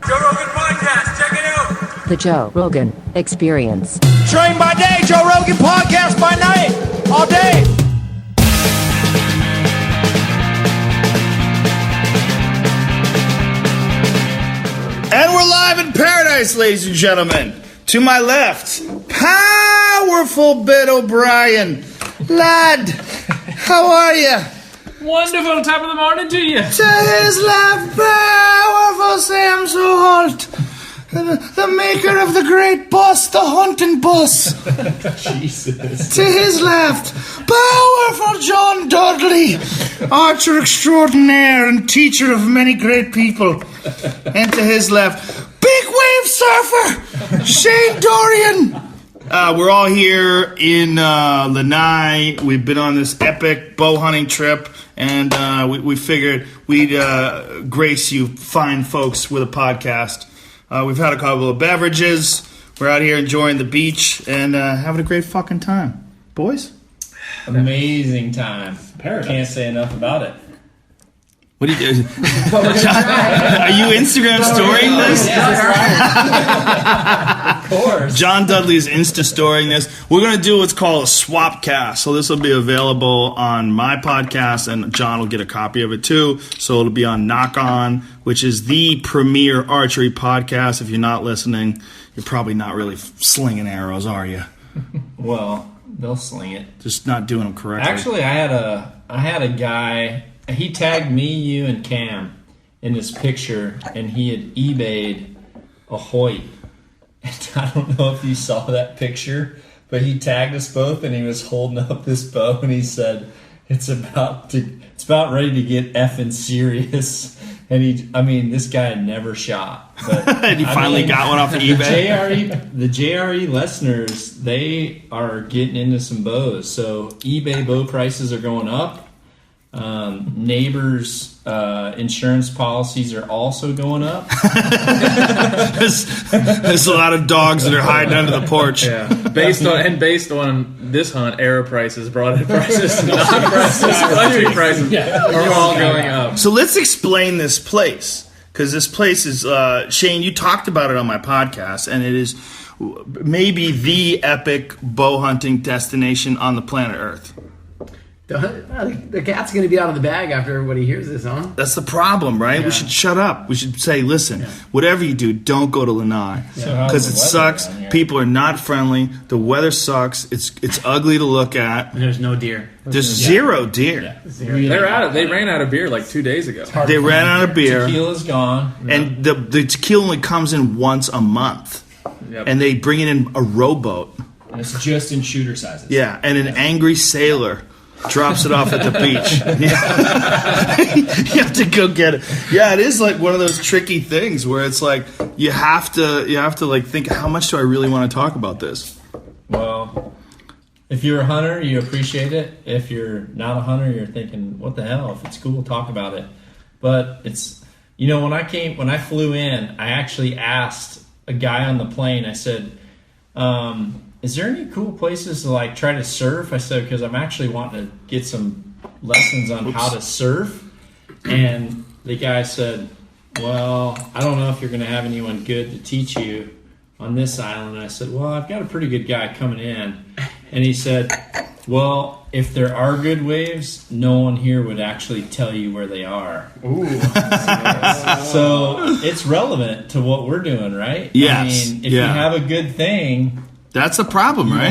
Joe Rogan Podcast, check it out. The Joe Rogan Experience. Train by day, Joe Rogan Podcast by night, all day. And we're live in paradise, ladies and gentlemen. To my left, powerful Ben O'Brien. Lad, how are you? Wonderful, top of the morning to you. To his left, powerful Sam Soholt, the maker of the great bus, the hunting bus. Jesus. To his left, powerful John Dudley, archer extraordinaire and teacher of many great people. And to his left, big wave surfer, Shane Dorian. We're all here in Lanai. We've been on this epic bow hunting trip, and we figured we'd grace you fine folks with a podcast. We've had a couple of beverages. We're out here enjoying the beach and having a great fucking time. Boys? Amazing time. Paradise. Can't say enough about it. What do you do? Are you Instagram storying this? Of course. John Dudley's Insta-storying this. We're going to do what's called a swap cast. So this will be available on my podcast, and John will get a copy of it too. So it'll be on Knock On, which is the premier archery podcast. If you're not listening, you're probably not really slinging arrows, are you? Well, they'll sling it. Just not doing them correctly. Actually, I had a guy. He tagged me, you, and Cam in this picture, and he had eBayed a Hoyt. And I don't know if you saw that picture, but he tagged us both, and he was holding up this bow, and he said, "It's about ready to get effing serious." And this guy had never shot, but and he finally got one off of eBay. The JRE listeners, they are getting into some bows. So eBay bow prices are going up. Neighbors' insurance policies are also going up. There's a lot of dogs that are hiding under the porch. Yeah, based on this hunt, arrow prices, broadhead prices, non-prices, country prices are all going up. So let's explain this place, because this place is Shane. You talked about it on my podcast, and it is maybe the epic bow hunting destination on the planet Earth. The cat's going to be out of the bag after everybody hears this, huh? That's the problem, right? Yeah. We should shut up. We should say, listen, whatever you do, don't go to Lanai. Because it sucks. People are not friendly. The weather sucks. It's ugly to look at. And there's no deer. There's zero deer. Yeah. They ran out of beer like 2 days ago. They ran out of beer. Tequila's gone. And the tequila only comes in once a month. Yep. And they bring it in a rowboat. And it's just in shooter sizes. Yeah, and an angry sailor drops it off at the beach. You have to go get it. Yeah, it is like one of those tricky things where it's like you have to like think, how much do I really want to talk about this? Well, if you're a hunter, you appreciate it. If you're not a hunter, you're thinking, what the hell? If it's cool, talk about it. But it's, when I flew in, I actually asked a guy on the plane, I said, is there any cool places to like try to surf? I said, because I'm actually wanting to get some lessons on how to surf. And the guy said, well, I don't know if you're going to have anyone good to teach you on this island. And I said, well, I've got a pretty good guy coming in. And he said, well, if there are good waves, no one here would actually tell you where they are. Ooh. So it's relevant to what we're doing, right? Yes. I mean, if you have a good thing, that's a problem, right?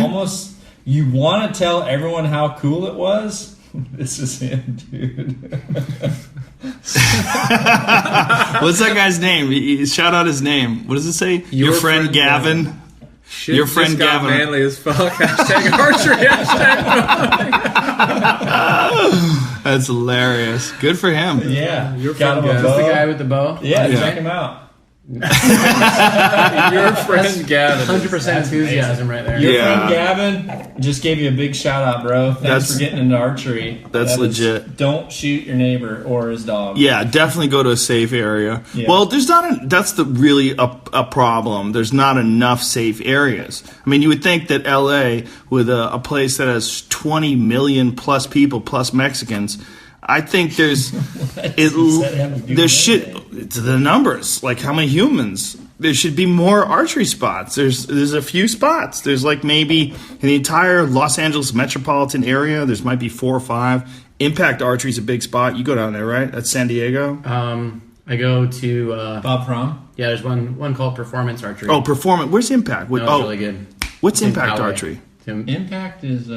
You want to tell everyone how cool it was? This is him, dude. What's that guy's name? Shout out his name. What does it say? Your friend Gavin. Shit, your friend just Gavin. Got manly as fuck. Hashtag archery. That's hilarious. Good for him. Yeah. Your friend Gavin. Is this the guy with the bow? Yeah. Check him out. Your friend Gavin. 100% enthusiasm right there. Your friend Gavin just gave you a big shout out, bro. Thanks for getting into archery. That's legit. Don't shoot your neighbor or his dog. Yeah, definitely go to a safe area. Yeah. Well, that's really a problem. There's not enough safe areas. I mean, you would think that LA, with a place that has 20 million plus people plus Mexicans, I think there's Does that have to do there with should anything? it's the numbers, like how many humans. There should be more archery spots. There's a few spots. There's like maybe in the entire Los Angeles metropolitan area, there's might be 4 or 5. Impact Archery is a big spot. You go down there, right? That's San Diego. I go to Bob Fromm? yeah. There's one called Performance Archery. Oh, Performance. Where's Impact? no, it's really good. What's In Impact Poway. Archery? Impact is,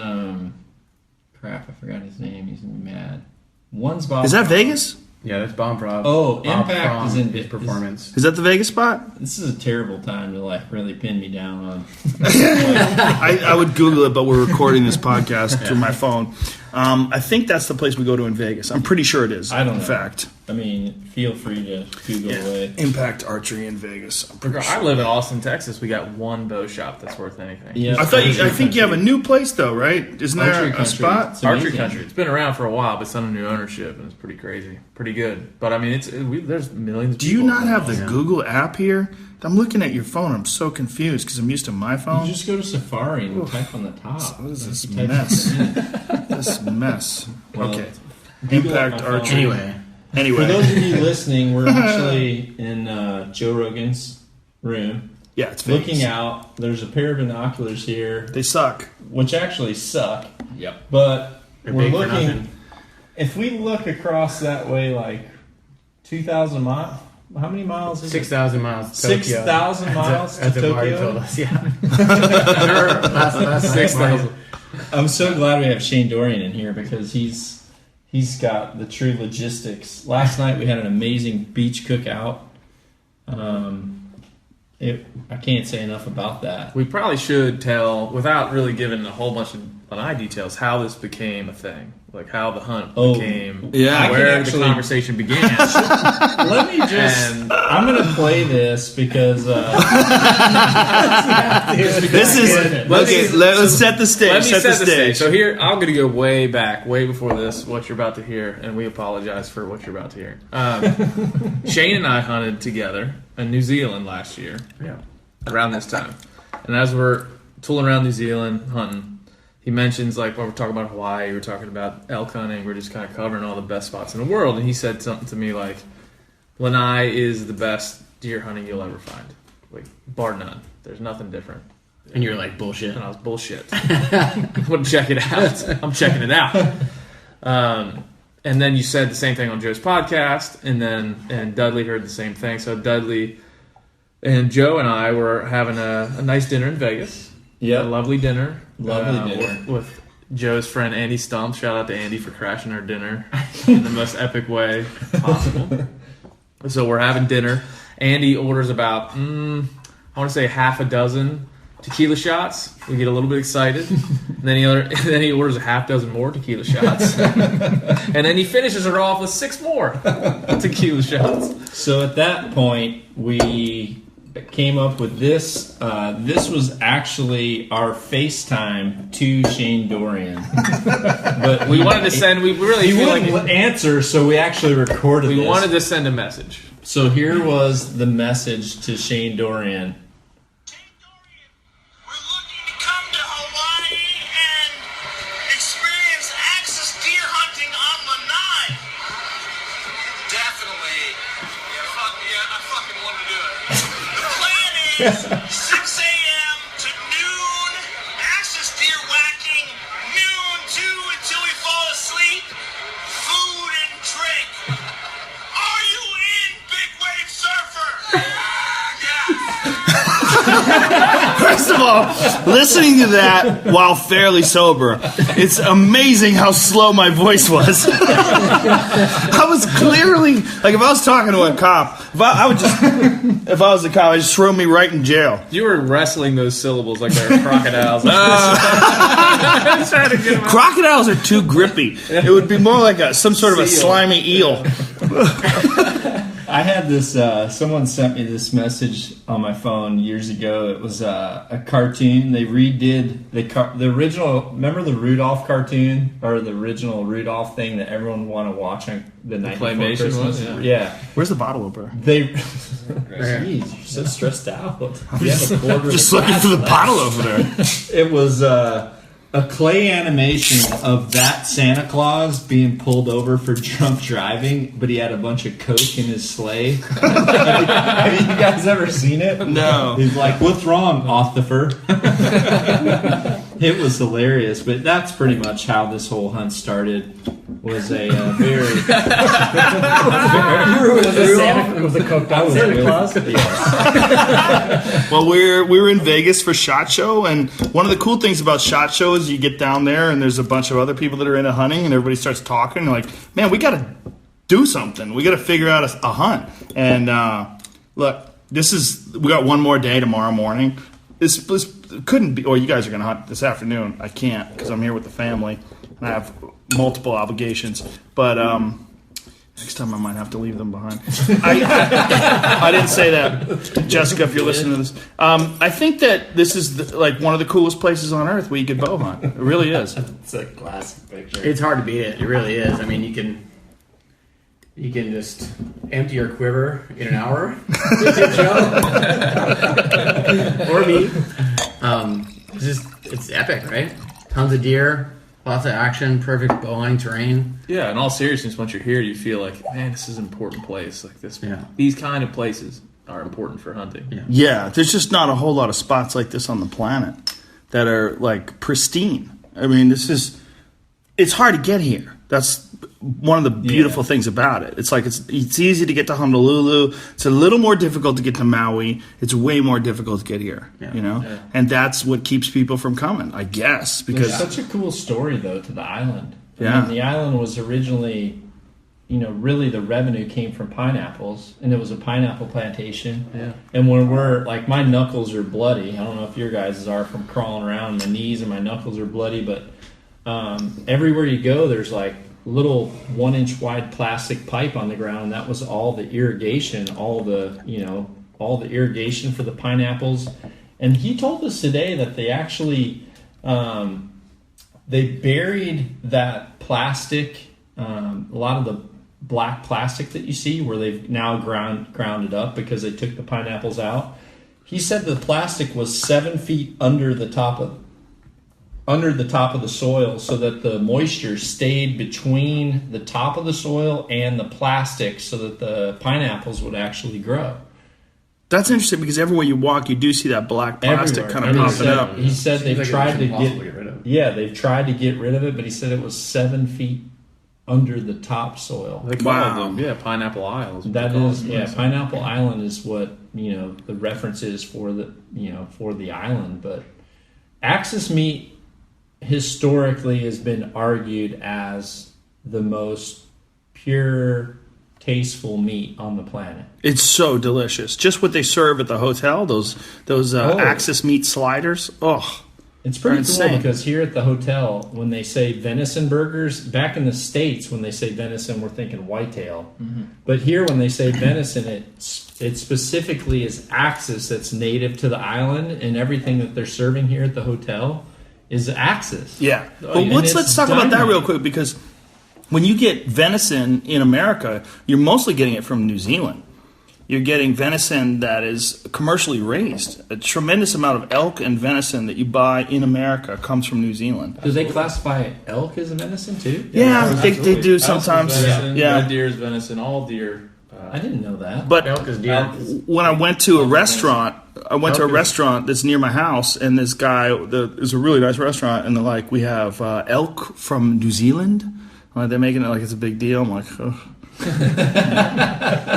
crap, I forgot his name. He's mad. One's Bob Is that Fromm. Vegas? Yeah, that's Bomb Prov. Oh, Bob Impact Fromm is in his Performance. Is that the Vegas spot? This is a terrible time to like really pin me down on. I would Google it, but we're recording this podcast through my phone. I think that's the place we go to in Vegas. I'm pretty sure it is. I don't know. In fact, I mean, feel free to Google away. Impact Archery in Vegas. I'm pretty I sure. live in Austin, Texas. We got one bow shop that's worth anything. Yeah, I think you have a new place though, right? Isn't there Archery a Country. spot? It's Archery amazing. Country. It's been around for a while, but it's under new ownership, and it's pretty crazy, pretty good. But I mean, there's millions. Of Do you people not have the around. Google app here? I'm looking at your phone. I'm so confused because I'm used to my phone. You just go to Safari and type on the top. What is this You type mess? it in. This mess. Well, Okay. Google it on Impact my phone. Archery. Anyway, For Anyway, those of you listening, we're actually in Joe Rogan's room. yeah, it's Vegas. Looking out, there's a pair of binoculars here, They suck. which actually suck. yep. But They're we're big for looking. nothing. If we look across that way, like 2,000 miles. How many miles is 6,000 miles. To Tokyo. 6,000 miles That's to what Marty Tokyo? told us. Yeah. last 6,000. night, I'm so glad we have Shane Dorian in here because he's got the true logistics. Last night we had an amazing beach cookout. I can't say enough about that. We probably should tell, without really giving a whole bunch of details, how this became a thing. Like how the hunt became, yeah. I can where actually- the conversation began. Let me just. And- I'm going to play this because. This is okay. Let's set the stage. Let me set the stage. So here, I'm going to go way back, way before this, what you're about to hear, and we apologize for what you're about to hear. Shane and I hunted together in New Zealand last year, around this time. And as we're tooling around New Zealand hunting, he mentions, like, when we're talking about Hawaii, we're talking about elk hunting, we're just kind of covering all the best spots in the world. And he said something to me like, Lanai is the best deer hunting you'll ever find. Like, bar none. There's nothing different. and you're like, bullshit. And I was bullshit. I'm going to check it out. I'm checking it out. And then you said the same thing on Joe's podcast, and Dudley heard the same thing. So Dudley and Joe and I were having a nice dinner in Vegas. Yeah. A lovely dinner. Lovely dinner. With Joe's friend Andy Stump. Shout out to Andy for crashing our dinner in the most epic way possible. So we're having dinner. Andy orders about, I want to say half a dozen tequila shots. We get a little bit excited. And then he orders a half dozen more tequila shots. And then he finishes her off with 6 more tequila shots. So at that point, we came up with this. This was actually our FaceTime to Shane Dorian. But We wanted to send, we really he feel wouldn't like answer, so we actually recorded we this. wanted to send a message. So here was the message to Shane Dorian. We're looking to come to Hawaii and experience access deer hunting on Lanai. Definitely. Yeah, I fucking want to do it. The plan is 6 a.m. to noon, access deer whacking, noon to until we fall asleep, food and drink. Are you in, Big Wave Surfer? First of all, listening to that while fairly sober, it's amazing how slow my voice was. I was clearly like, if I was talking to a cop, if I was a cop, I'd just throw me right in jail. You were wrestling those syllables like they were crocodiles. Trying to get 'em out. Crocodiles are too grippy. It would be more like some sort of a Seal. slimy eel. I had this, someone sent me this message on my phone years ago. It was a cartoon. They redid the original, remember the Rudolph cartoon? Or the original Rudolph thing that everyone wanted to watch on the night before Claymation Christmas? was, Yeah. Where's the bottle opener? Jeez, you're so stressed out. You have a quarter Just of a looking for the glass bottle opener. left. It was a a clay animation of that Santa Claus being pulled over for drunk driving, but he had a bunch of coke in his sleigh. Have you guys ever seen it? No. He's like, "What's wrong, officer?" It was hilarious, but that's pretty much how this whole hunt started. Was a very Was the cooked out Santa Claus? Well, we were in Vegas for SHOT Show, and one of the cool things about SHOT Show is you get down there and there's a bunch of other people that are into hunting, and everybody starts talking. And like, man, we got to do something. We got to figure out a hunt. And look, we got one more day tomorrow morning. This couldn't be. Or you guys are going to hunt this afternoon. I can't because I'm here with the family and I have multiple obligations. But next time I might have to leave them behind. I didn't say that, Jessica. If you're listening to this, I think that this is like one of the coolest places on earth where you could bow hunt. It really is. It's a classic picture. It's hard to beat it. It really is. I mean, you can just empty your quiver in an hour. Or me. It's epic, right? Tons of deer, lots of action, perfect bow hunting terrain. Yeah, in all seriousness, once you're here, you feel like, man, this is an important place. Like this, Yeah. These kind of places are important for hunting. Yeah, there's just not a whole lot of spots like this on the planet that are like pristine. I mean, it's hard to get here. That's one of the beautiful things about it. It's like it's easy to get to Honolulu. It's a little more difficult to get to Maui. It's way more difficult to get here. You know, and that's what keeps people from coming, I guess. Because There's such a cool story though to the island. I Yeah. mean, the island was originally, really the revenue came from pineapples, and it was a pineapple plantation. Yeah. And when we're like, my knuckles are bloody. I don't know if your guys are from crawling around. My knees and my knuckles are bloody, but everywhere you go, there's like little 1-inch wide plastic pipe on the ground, and that was all the irrigation, all the irrigation for the pineapples. And he told us today that they actually they buried that plastic, a lot of the black plastic that you see, where they've now ground it up because they took the pineapples out. He said the plastic was 7 feet under the top of the soil, so that the moisture stayed between the top of the soil and the plastic, so that the pineapples would actually grow. that's interesting because everywhere you walk, you do see that black plastic Everywhere. kind of And popping up. He said they've like tried it's to impossible to get rid of. Yeah, they've tried to get rid of it, but he said it was 7 feet under the top soil. They call Wow. them, Pineapple Isle. That is, Pineapple Island is what the reference is for the island. But axis meat historically has been argued as the most pure, tasteful meat on the planet. It's so delicious. Just what they serve at the hotel, those Axis meat sliders. Oh, It's pretty They're cool insane. because here at the hotel, when they say venison burgers, back in the States, when they say venison, we're thinking whitetail. Mm-hmm. But here, when they say venison, it specifically is Axis that's native to the island, and everything that they're serving here at the hotel is Axis. yeah. Oh, But and let's it's talk about that dynamite. real quick because when you get venison in America, you're mostly getting it from New Zealand. You're getting venison that is commercially raised. A tremendous amount of elk and venison that you buy in America comes from New Zealand. Do they classify elk as a venison too? Yeah, they do Elk is sometimes. venison, Yeah. red deer is venison, all deer. I didn't know that. But Elk is deer. when I went to a restaurant, that's near my house, and this guy, it's a really nice restaurant, and they're like, we have elk from New Zealand. Like, they're making it like it's a big deal. I'm like, oh.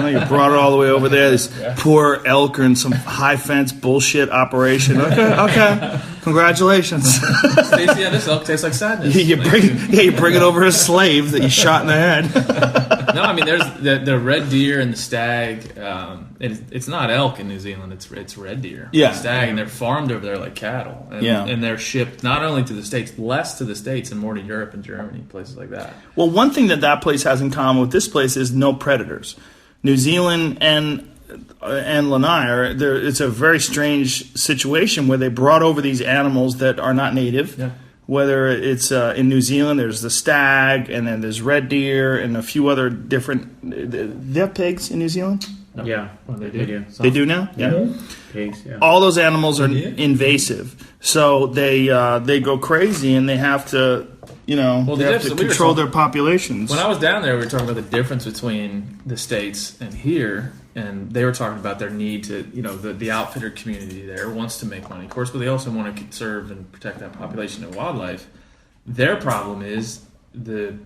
You brought it all the way over there. This poor elk are in some high fence bullshit operation. Okay, congratulations. Stacey, this elk tastes like sadness. you bring it over a slave that you shot in the head. No, I mean there's the red deer and the stag. It's not elk in New Zealand. It's red deer. Yeah. Stag, and they're farmed over there like cattle. And, Yeah. and they're shipped not only to the States, less to the States and more to Europe and Germany, places like that. Well, one thing that place has in common with this place is no predators. New Zealand and Lanai it's a very strange situation where they brought over these animals that are not native. Yeah. Whether it's in New Zealand, there's the stag, and then there's red deer, and a few other different. Do they have pigs in New Zealand? Yeah, They they do. do. They do now? Yeah. Pigs, yeah. All those animals are invasive. So they go crazy and they have to, they have to control their populations. When I was down there, we were talking about the difference between the States and here, and they were talking about their need to, the outfitter community there wants to make money, of course, but they also want to conserve and protect that population of wildlife. Their problem is the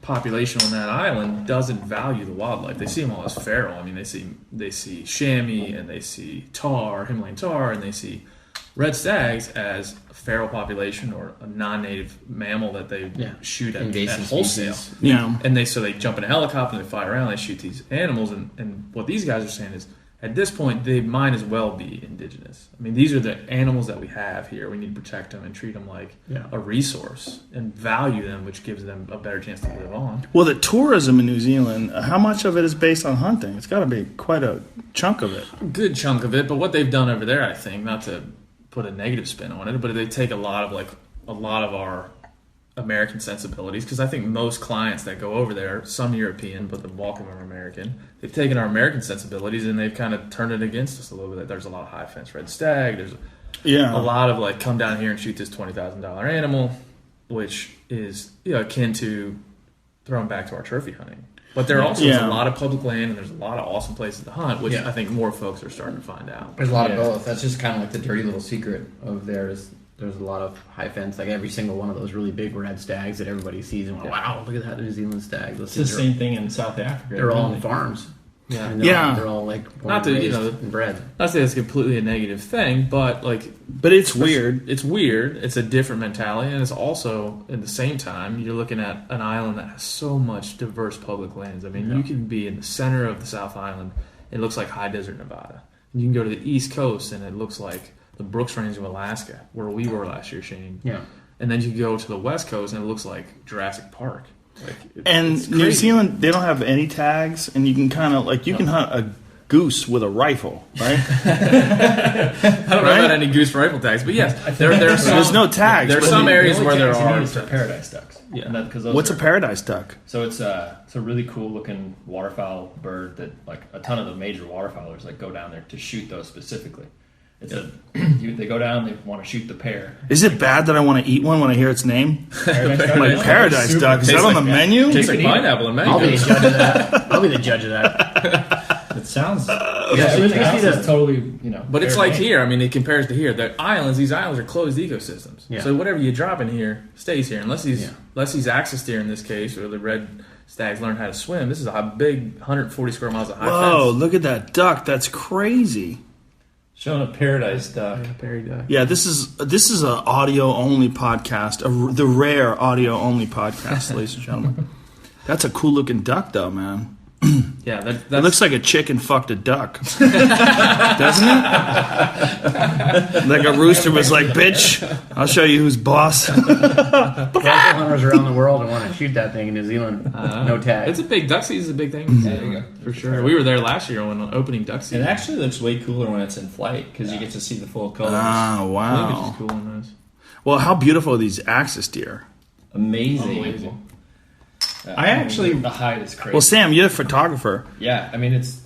population on that island doesn't value the wildlife. They see them all as feral. I mean, they see chamois and they see Himalayan tar, and they see red stags as a feral population or a non-native mammal that they shoot at wholesale. Species. Yeah. And they jump in a helicopter and they fly around. They shoot these animals, and what these guys are saying is, at this point, they might as well be indigenous. I mean, these are the animals that we have here. We need to protect them and treat them like a resource and value them, which gives them a better chance to live on. Well, the tourism in New Zealand, how much of it is based on hunting? It's got to be quite a chunk of it. A good chunk of it, but what they've done over there, I think, not to put a negative spin on it, but they take a lot of our American sensibilities, because I think most clients that go over there, some European, but the bulk of them are American, they've taken our American sensibilities and they've kind of turned it against us a little bit. There's a lot of high fence red stag. There's a lot of come down here and shoot this $20,000 animal, which is akin to throwing back to our trophy hunting. But there also is a lot of public land and there's a lot of awesome places to hunt, which I think more folks are starting to find out. There's a lot of both. That's just kind of like the dirty little secret of theirs. There's a lot of high fence, like every single one of those really big red stags that everybody sees and wow, look at that New Zealand stag. It's the same thing in South Africa. They're all on farms. Yeah. And they're all not to and bred. Not to say it's completely a negative thing, but but it's weird. It's weird. It's a different mentality, and it's also at the same time you're looking at an island that has so much diverse public lands. I mean, you can be in the center of the South Island. It looks like high desert Nevada. You can go to the East Coast, and it looks like the Brooks Range of Alaska, where we were last year, Shane. Yeah. And then you go to the West Coast, and it looks like Jurassic Park. And New Zealand, they don't have any tags, and you can kind of you can hunt a goose with a rifle, right? I don't know about any goose rifle tags, but yes, there's no tags. There's some areas where there are. are. For paradise ducks. Yeah. And that, What's a paradise duck? So it's a really cool looking waterfowl bird that a ton of the major waterfowlers go down there to shoot those specifically. They go down, they want to shoot the pair. Is it bad that I want to eat one when I hear its name? Paradise duck. Is that on the Tastes menu? Tastes like pineapple and mango. I'll be the judge of that. I'll be the judge of that. It sounds. It's totally, But it's like here. I mean, it compares to here. The islands. These islands are closed ecosystems. Yeah. So whatever you drop in here stays here, unless these axis deer in this case, or the red stags learn how to swim. This is a big 140 square miles of high Whoa! fence. Look at that duck. That's crazy. Showing a paradise duck. Prairie duck. Yeah, this is an audio only podcast, the rare audio only podcast, ladies and gentlemen. That's a cool looking duck, though, man. Yeah, It looks like a chicken fucked a duck, doesn't it? Like a rooster was like, "Bitch, I'll show you who's boss." Rifle hunters around the world want to shoot that thing in New Zealand. No tag. It's a big duck season. Is a big thing. There you go. For sure. We were there last year when opening duck season. It actually looks way cooler when it's in flight because you get to see the full colors. Ah, wow. Which is cool on those. Well, how beautiful are these axis deer? Amazing. Unbelievable. I actually, the height is crazy. Well, Sam, you're a photographer. Yeah, I mean, it's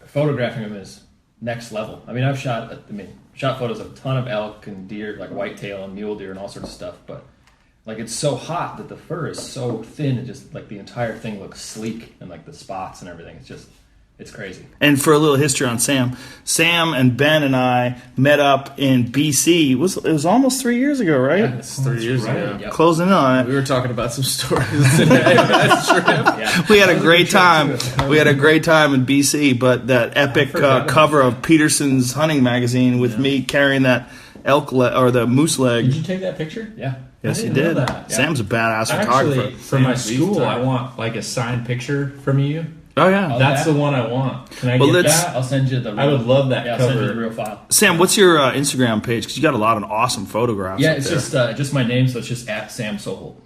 photographing them is next level. I mean, I've shot photos of a ton of elk and deer, whitetail and mule deer and all sorts of stuff, but it's so hot that the fur is so thin and just the entire thing looks sleek and the spots and everything. It's crazy. And for a little history on Sam and Ben and I met up in BC. It was almost 3 years ago, right? Yeah, it's 3 years ago. Yep. Closing in on We it. were talking about some stories today. That's true. Yeah. We had a great time. We had a great time in BC, but that epic cover of Peterson's hunting magazine with me carrying that elk or the moose leg. Did you take that picture? Yeah. Yes, I he didn't did. know that. Yeah. Sam's a badass photographer. Actually, for my Sam's school, beast I time. want a signed picture from you. Oh, yeah. That's the one I want. Can I Well, get let's- that? I'll send you the. I would love that I'll send you cover. the real file. Sam, what's your Instagram page? Because you got a lot of awesome photographs. Yeah, up it's there. just my name, so it's just at Sam Soholt.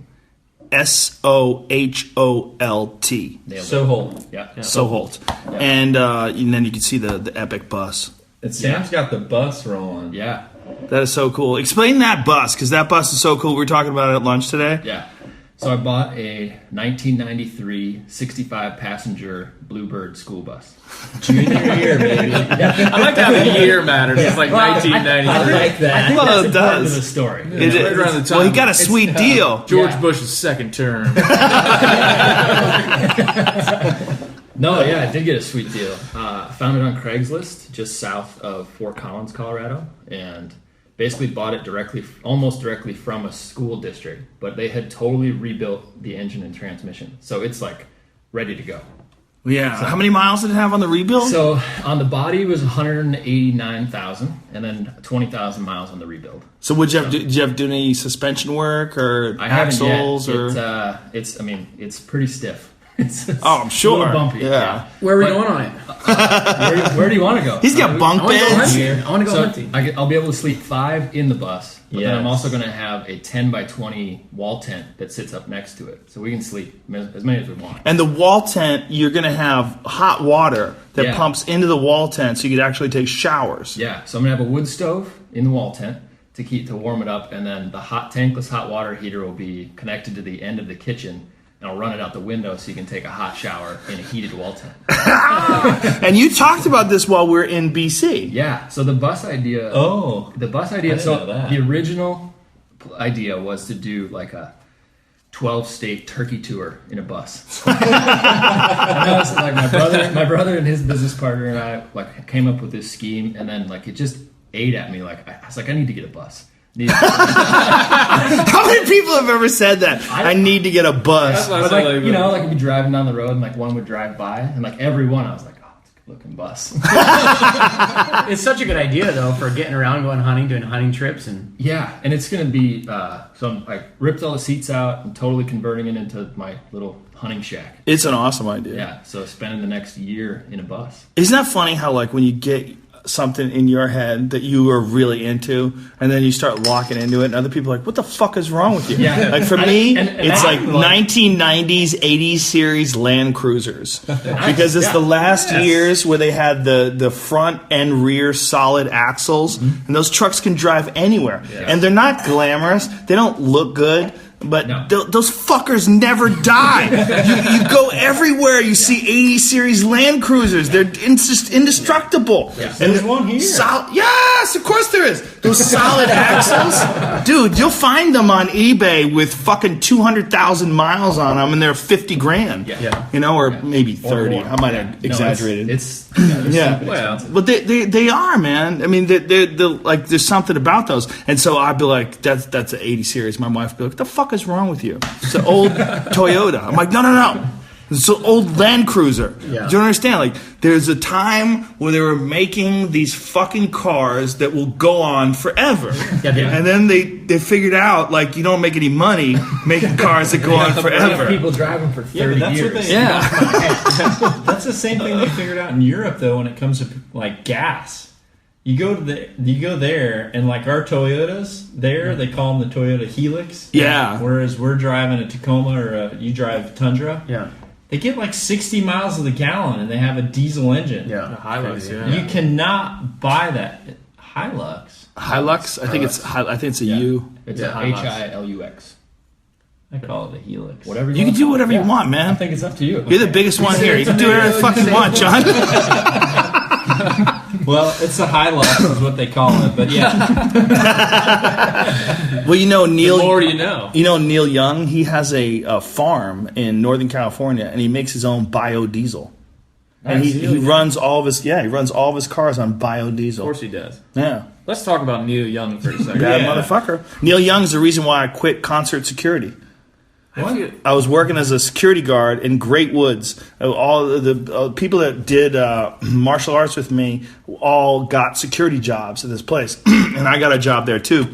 Soholt. Nailed it. Soholt. Yeah. Soholt. And then you can see the epic bus. And Sam's got the bus rolling. Yeah. That is so cool. Explain that bus, because that bus is so cool. We were talking about it at lunch today. Yeah. So I bought a 1993 65-passenger Bluebird school bus. Junior year, baby. I like how the year matters. It's like 1993. I like that. I think Well, that's it important does. to the story. It right is. around the time. Well, he got a sweet deal. George Yeah. Bush's second term. No, yeah, I did get a sweet deal. I found it on Craigslist just south of Fort Collins, Colorado, and basically bought it almost directly from a school district, but they had totally rebuilt the engine and transmission. So it's like ready to go. Yeah. How many miles did it have on the rebuild? So on the body it was 189,000 and then 20,000 miles on the rebuild. So did you have to do any suspension work or I haven't axles yet. or? It's pretty stiff. It's I'm sure. a little bumpy. Yeah. Where are we going on it? Where do you want to go? He's got bunk I want to go beds. hunting. I want to go So hunting. I'll be able to sleep 5 in the bus, but then I'm Yes. also going to have a 10 by 20 wall tent that sits up next to it, so we can sleep as many as we want. And the wall tent, you're going to have hot water that Yeah. pumps into the wall tent, so you could actually take showers. Yeah, so I'm going to have a wood stove in the wall tent to warm it up, and then the tankless hot water heater will be connected to the end of the kitchen. And I'll run it out the window so you can take a hot shower in a heated wall tent. And you talked about this while we were in BC. Yeah, so the bus idea. Oh. The bus I idea. didn't So know that. the original idea was to do like a 12-state turkey tour in a bus. And that was like my brother and his business partner and I like came up with this scheme, and then like it just ate at me. Like I was like, I need to get a bus. How many people have ever said that? I need to get a bus. But like, you know, like you'd be driving down the road and like one would drive by, and like every one I was like, oh, it's a good looking bus. It's such a good idea though for getting around, going hunting, doing hunting trips, and Yeah, and it's gonna be so I ripped all the seats out and totally converting it into my little hunting shack. It's an awesome idea. Yeah, so spending the next year in a bus. Isn't that funny how like when you get something in your head that you are really into, and then you start locking into it, and other people are like, what the fuck is wrong with you? Yeah. Like for me, and it's I- like 1990s, 80s series Land Cruisers. Because it's Yeah. the last Yes. years where they had the front and rear solid axles, and those trucks can drive anywhere. And they're not glamorous, they don't look good, but No. those fuckers never die. you go everywhere, you see 80 series Land Cruisers. They're indestructible. Yeah. And There's one here. Yes, of course there is. Those solid axles. Dude, you'll find them on eBay with fucking 200,000 miles on them, and they're 50 grand. Yeah. You know, or maybe 30. more. I might have No, exaggerated. It's Yeah. Well, But they are, man. I mean, they're like, there's something about those. And so I'd be like, that's an 80 series. My wife would be like, what the fuck is wrong with you? It's an old Toyota. I'm like, no. It's an old Land Cruiser. Yeah. Do you understand? Like, there's a time where they were making these fucking cars that will go on forever. And then they figured out, like, you don't make any money making cars that go on forever. people driving for 30 Yeah, but that's years. what they, Yeah. That's the same thing they figured out in Europe, though, when it comes to like gas. You go there, and like our Toyotas there, they call them the Toyota Helix. Yeah. Whereas we're driving a Tacoma or you drive Tundra. yeah, They get like 60 miles of the gallon, and they have a diesel engine. yeah. Hilux, yeah. You cannot buy that Hilux. Hilux? I think it's a U. It's Yeah, a Hilux. I call it a Helix. Whatever You can do whatever you want, man. I think it's up to you. You're the biggest one here. You can do whatever you fucking want, John. Well, it's a Hilux is what they call it, but yeah. Well, you know, The Neil. more you know. You know Neil Young. He has a farm in Northern California, and he makes his own biodiesel. And he runs all of his cars on biodiesel. Of course he does. Yeah, Let's talk about Neil Young for a second. bad Yeah. motherfucker. Neil Young's the reason why I quit concert security. What? I was working as a security guard in Great Woods. All the people that did martial arts with me all got security jobs at this place, and I got a job there too.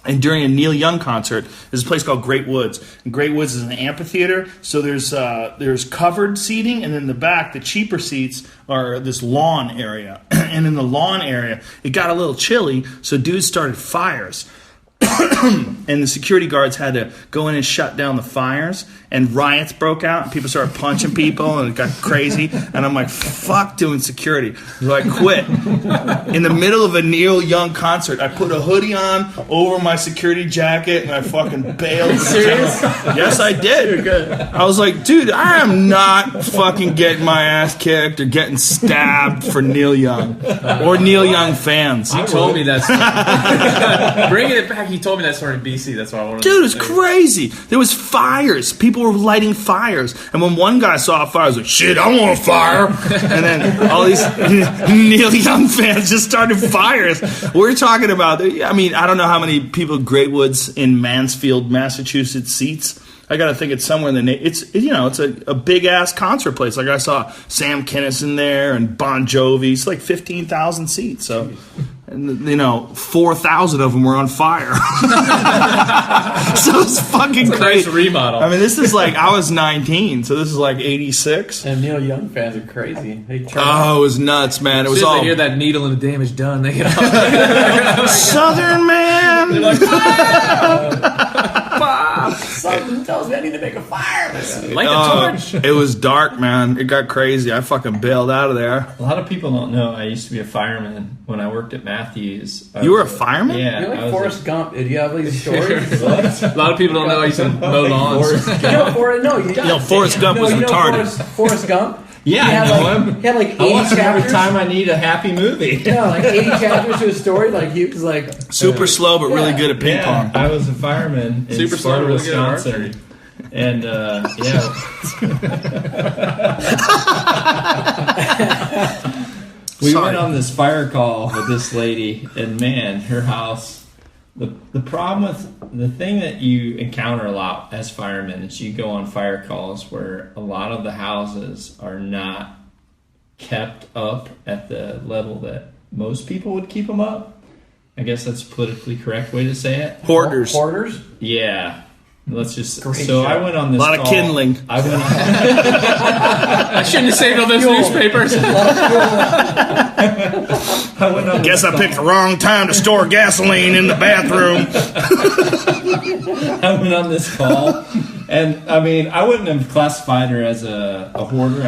And during a Neil Young concert, there's a place called Great Woods. And Great Woods is an amphitheater, so there's covered seating, and in the back, the cheaper seats are this lawn area. And in the lawn area, it got a little chilly, so dudes started fires. And the security guards had to go in and shut down the fires. and riots broke out, and people started punching people, and it got crazy. And I'm like, fuck doing security. So I quit. In the middle of a Neil Young concert, I put a hoodie on over my security jacket, and I fucking bailed. Serious? Yes, I did. I was like, dude, I am not fucking getting my ass kicked or getting stabbed for Neil Young or Neil Young fans. He told me that story. Bringing it back, he told me that story in BC. That's why I wanted to. Dude, it was crazy. There was fires. People were lighting fires. And when one guy saw a fire, I was like, shit, I want a fire. And then all these Neil Young fans just started fires. We're talking about, I mean, I don't know how many people Great Woods in Mansfield, Massachusetts seats. I gotta think it's somewhere in the it's a big ass concert place. Like I saw Sam Kinison there and Bon Jovi. It's like 15,000 seats. So, and 4,000 of them were on fire. So it's fucking crazy. Nice remodel. I mean, this is like I was 19, so this is like 86. And Neil Young fans are crazy. Oh, it was nuts, man. It was all They hear that needle and the damage done. They get all Southern man. They're like, Something tells me I need to make a fire. like a torch. It was dark, man. It got crazy. I fucking bailed out of there. A lot of people don't know I used to be a fireman when I worked at Matthews. You were a fireman? Yeah. You're I like was Forrest Gump. Do you have these stories? A lot of people don't know I used to mow lawns. Forrest Gump was retarded. Forrest Gump. Yeah, He I had know like, him. He had like 80 I watch him every chapters. time I need a happy movie. Yeah, like 80 chapters to a story. Like he was like Super slow, but really good at ping Yeah, pong. I was a fireman in Super Sparta, slow, really good at archery. Wisconsin. And we went on this fire call with this lady, and man, her house. The problem with the thing that you encounter a lot as firemen is you go on fire calls where a lot of the houses are not kept up at the level that most people would keep them up. I guess that's a politically correct way to say it. Hoarders. Hoarders. Yeah. Let's just. Great so show. I went on this. A lot of call. kindling. I went on. I shouldn't have saved all those newspapers. I went on. Guess I picked the wrong time to store gasoline in the bathroom. I went on this call, and I mean, I wouldn't have classified her as a hoarder.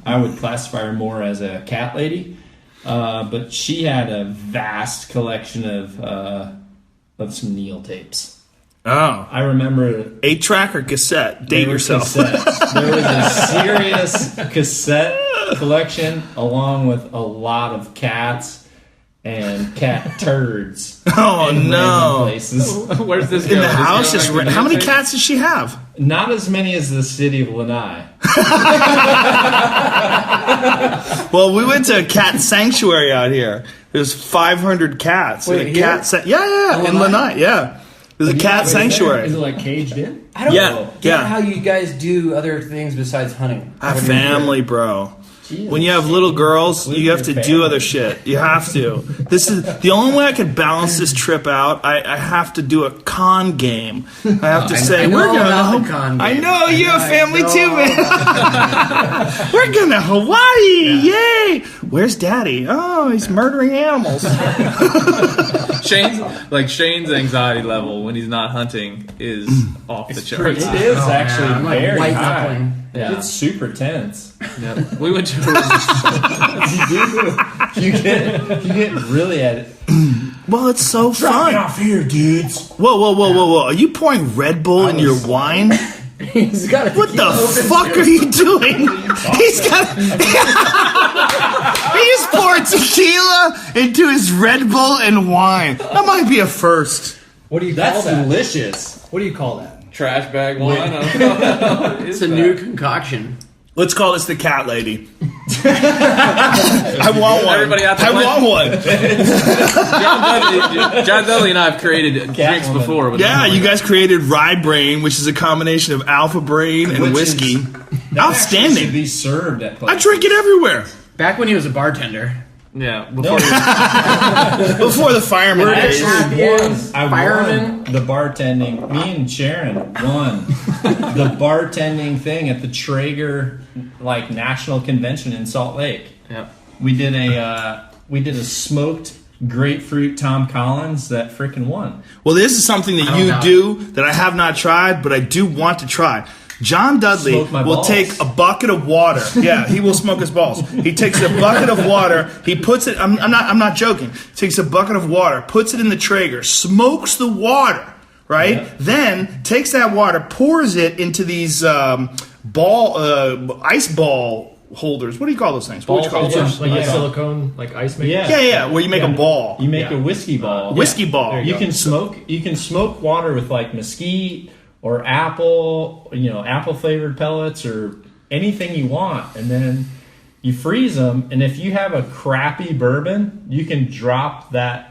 I would classify her more as a cat lady. But she had a vast collection of some Neil tapes. Oh. I remember 8-track or cassette? Date They were yourself. cassettes. There was a serious cassette collection along with a lot of cats and cat turds. Oh, in random no. Where's places. this going? In the Is this house? going Just back to how many newspaper? cats does she have? Not as many as the city of Lanai. Well, we went to a cat sanctuary out here. There's 500 cats. Wait, in a here? cat yeah, in Lanai, yeah. There's a cat sanctuary. Is it like caged in? I don't Yeah, know yeah. how you guys do other things besides hunting. I have family, bro. When you have little girls, you have to do other shit. You have to. This is the only way I could balance this trip out. I have to do a con game. I have to say I know we're all about going. the con I game. know you have family know. too, man. We're going to Hawaii! Yay! Where's Daddy? Oh, he's murdering animals. Shane's anxiety level when he's not hunting is off the charts. It is actually I'm like very white high. knuckling. Yeah. It's super tense. Yeah. We went to You get really at it. Well, it's so fun. here, dudes. Whoa! Are you pouring Red Bull in your wine? He's got a What the fuck are you doing? He's got. He just poured tequila into his Red Bull and wine. That might be a first. What do you That's call that? delicious. What do you call that? trash bag wine. I don't know. It's a new concoction. Let's call this the cat lady. I want one. Everybody out there I want one. John Dudley and I have created drinks before. But Yeah, you guys created Rye Brain, which is a combination of Alpha Brain and Which whiskey. is- That actually Outstanding. should be served at I places. drink it everywhere. Back when he was a bartender. Yeah, No, Before the fireman We're days. actually- I Fireman? won the bartending. Me and Sharon won the bartending thing at the Traeger national convention in Salt Lake. yeah. We did a smoked grapefruit Tom Collins that freaking won. Well, this is something that you do that I have not tried, but I do want to try. John Dudley Smoke my will balls. take a bucket of water. Yeah, he will smoke his balls. He takes a bucket of water. He puts it. I'm not joking. Takes a bucket of water, puts it in the Traeger, smokes the water. Right. Yeah. Then takes that water, pours it into these ice ball holders. What do you call those things? What would you call holders? them? Like Yeah. silicone, like ice maker. Yeah. Where you make a ball. You make Yeah. a whiskey ball. Whiskey ball. You can smoke. You can smoke water with like mesquite or apple. Apple flavored pellets or anything you want, and then you freeze them. And if you have a crappy bourbon, you can drop the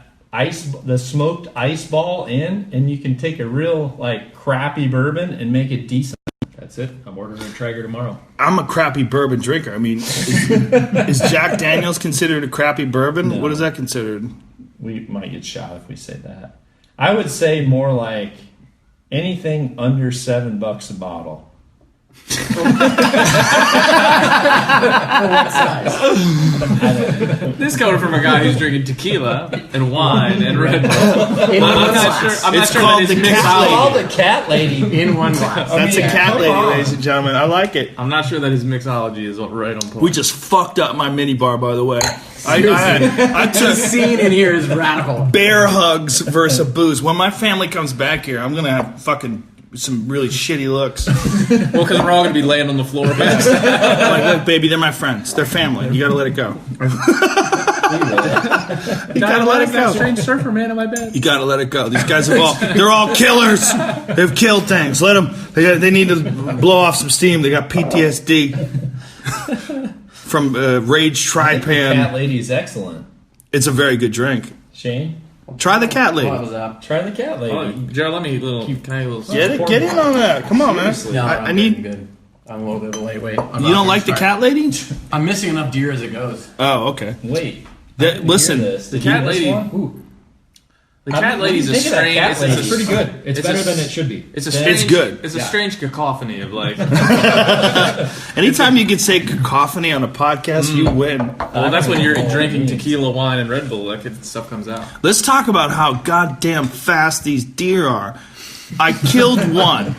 smoked ice ball in, and you can take a real like crappy bourbon and make it decent. That's it. I'm ordering a Traeger tomorrow. I'm a crappy bourbon drinker. I mean, is Jack Daniels considered a crappy bourbon? No. What is that considered? We might get shot if we say that. I would say more like anything under $7 a bottle. This coming from a guy who's drinking tequila and wine and Red Bull. I'm not sure It's that called his the mixology. the cat lady. In one glass. That's a cat lady, ladies and gentlemen. I like it. I'm not sure that his mixology is right on point. We just fucked up my mini bar, by the way. I The took scene in here is radical. bear hugs versus booze. When my family comes back here, I'm gonna have fucking some really shitty looks. Well, because we're all going to be laying on the floor. Like, look, baby, they're my friends. They're family. You gotta let it go. You gotta let it go. Strange surfer man in my bed. You gotta let it go. These guys they're all killers. They've killed things. Let them. They need to blow off some steam. They got PTSD from Rage Cat Tripan. lady is excellent. It's a very good drink. Shane, Try the cat lady. try the cat lady. Oh, Jared, let me a little. Can I a little? Get in on that. Come on, man. No, I need. good. I'm a little bit of a lightweight. You don't like the cat lady? I'm missing enough deer as it goes. Oh, okay. Wait. Listen, The cat lady- The cat lady's a strange. It's It's pretty good. It's It's better a- than it should be. It's a strange. good. It's a strange cacophony of like. anytime you can say cacophony on a podcast, you win. Well, that's when you're drinking tequila, wine, and Red Bull. Stuff comes out. Let's talk about how goddamn fast these deer are. I killed one,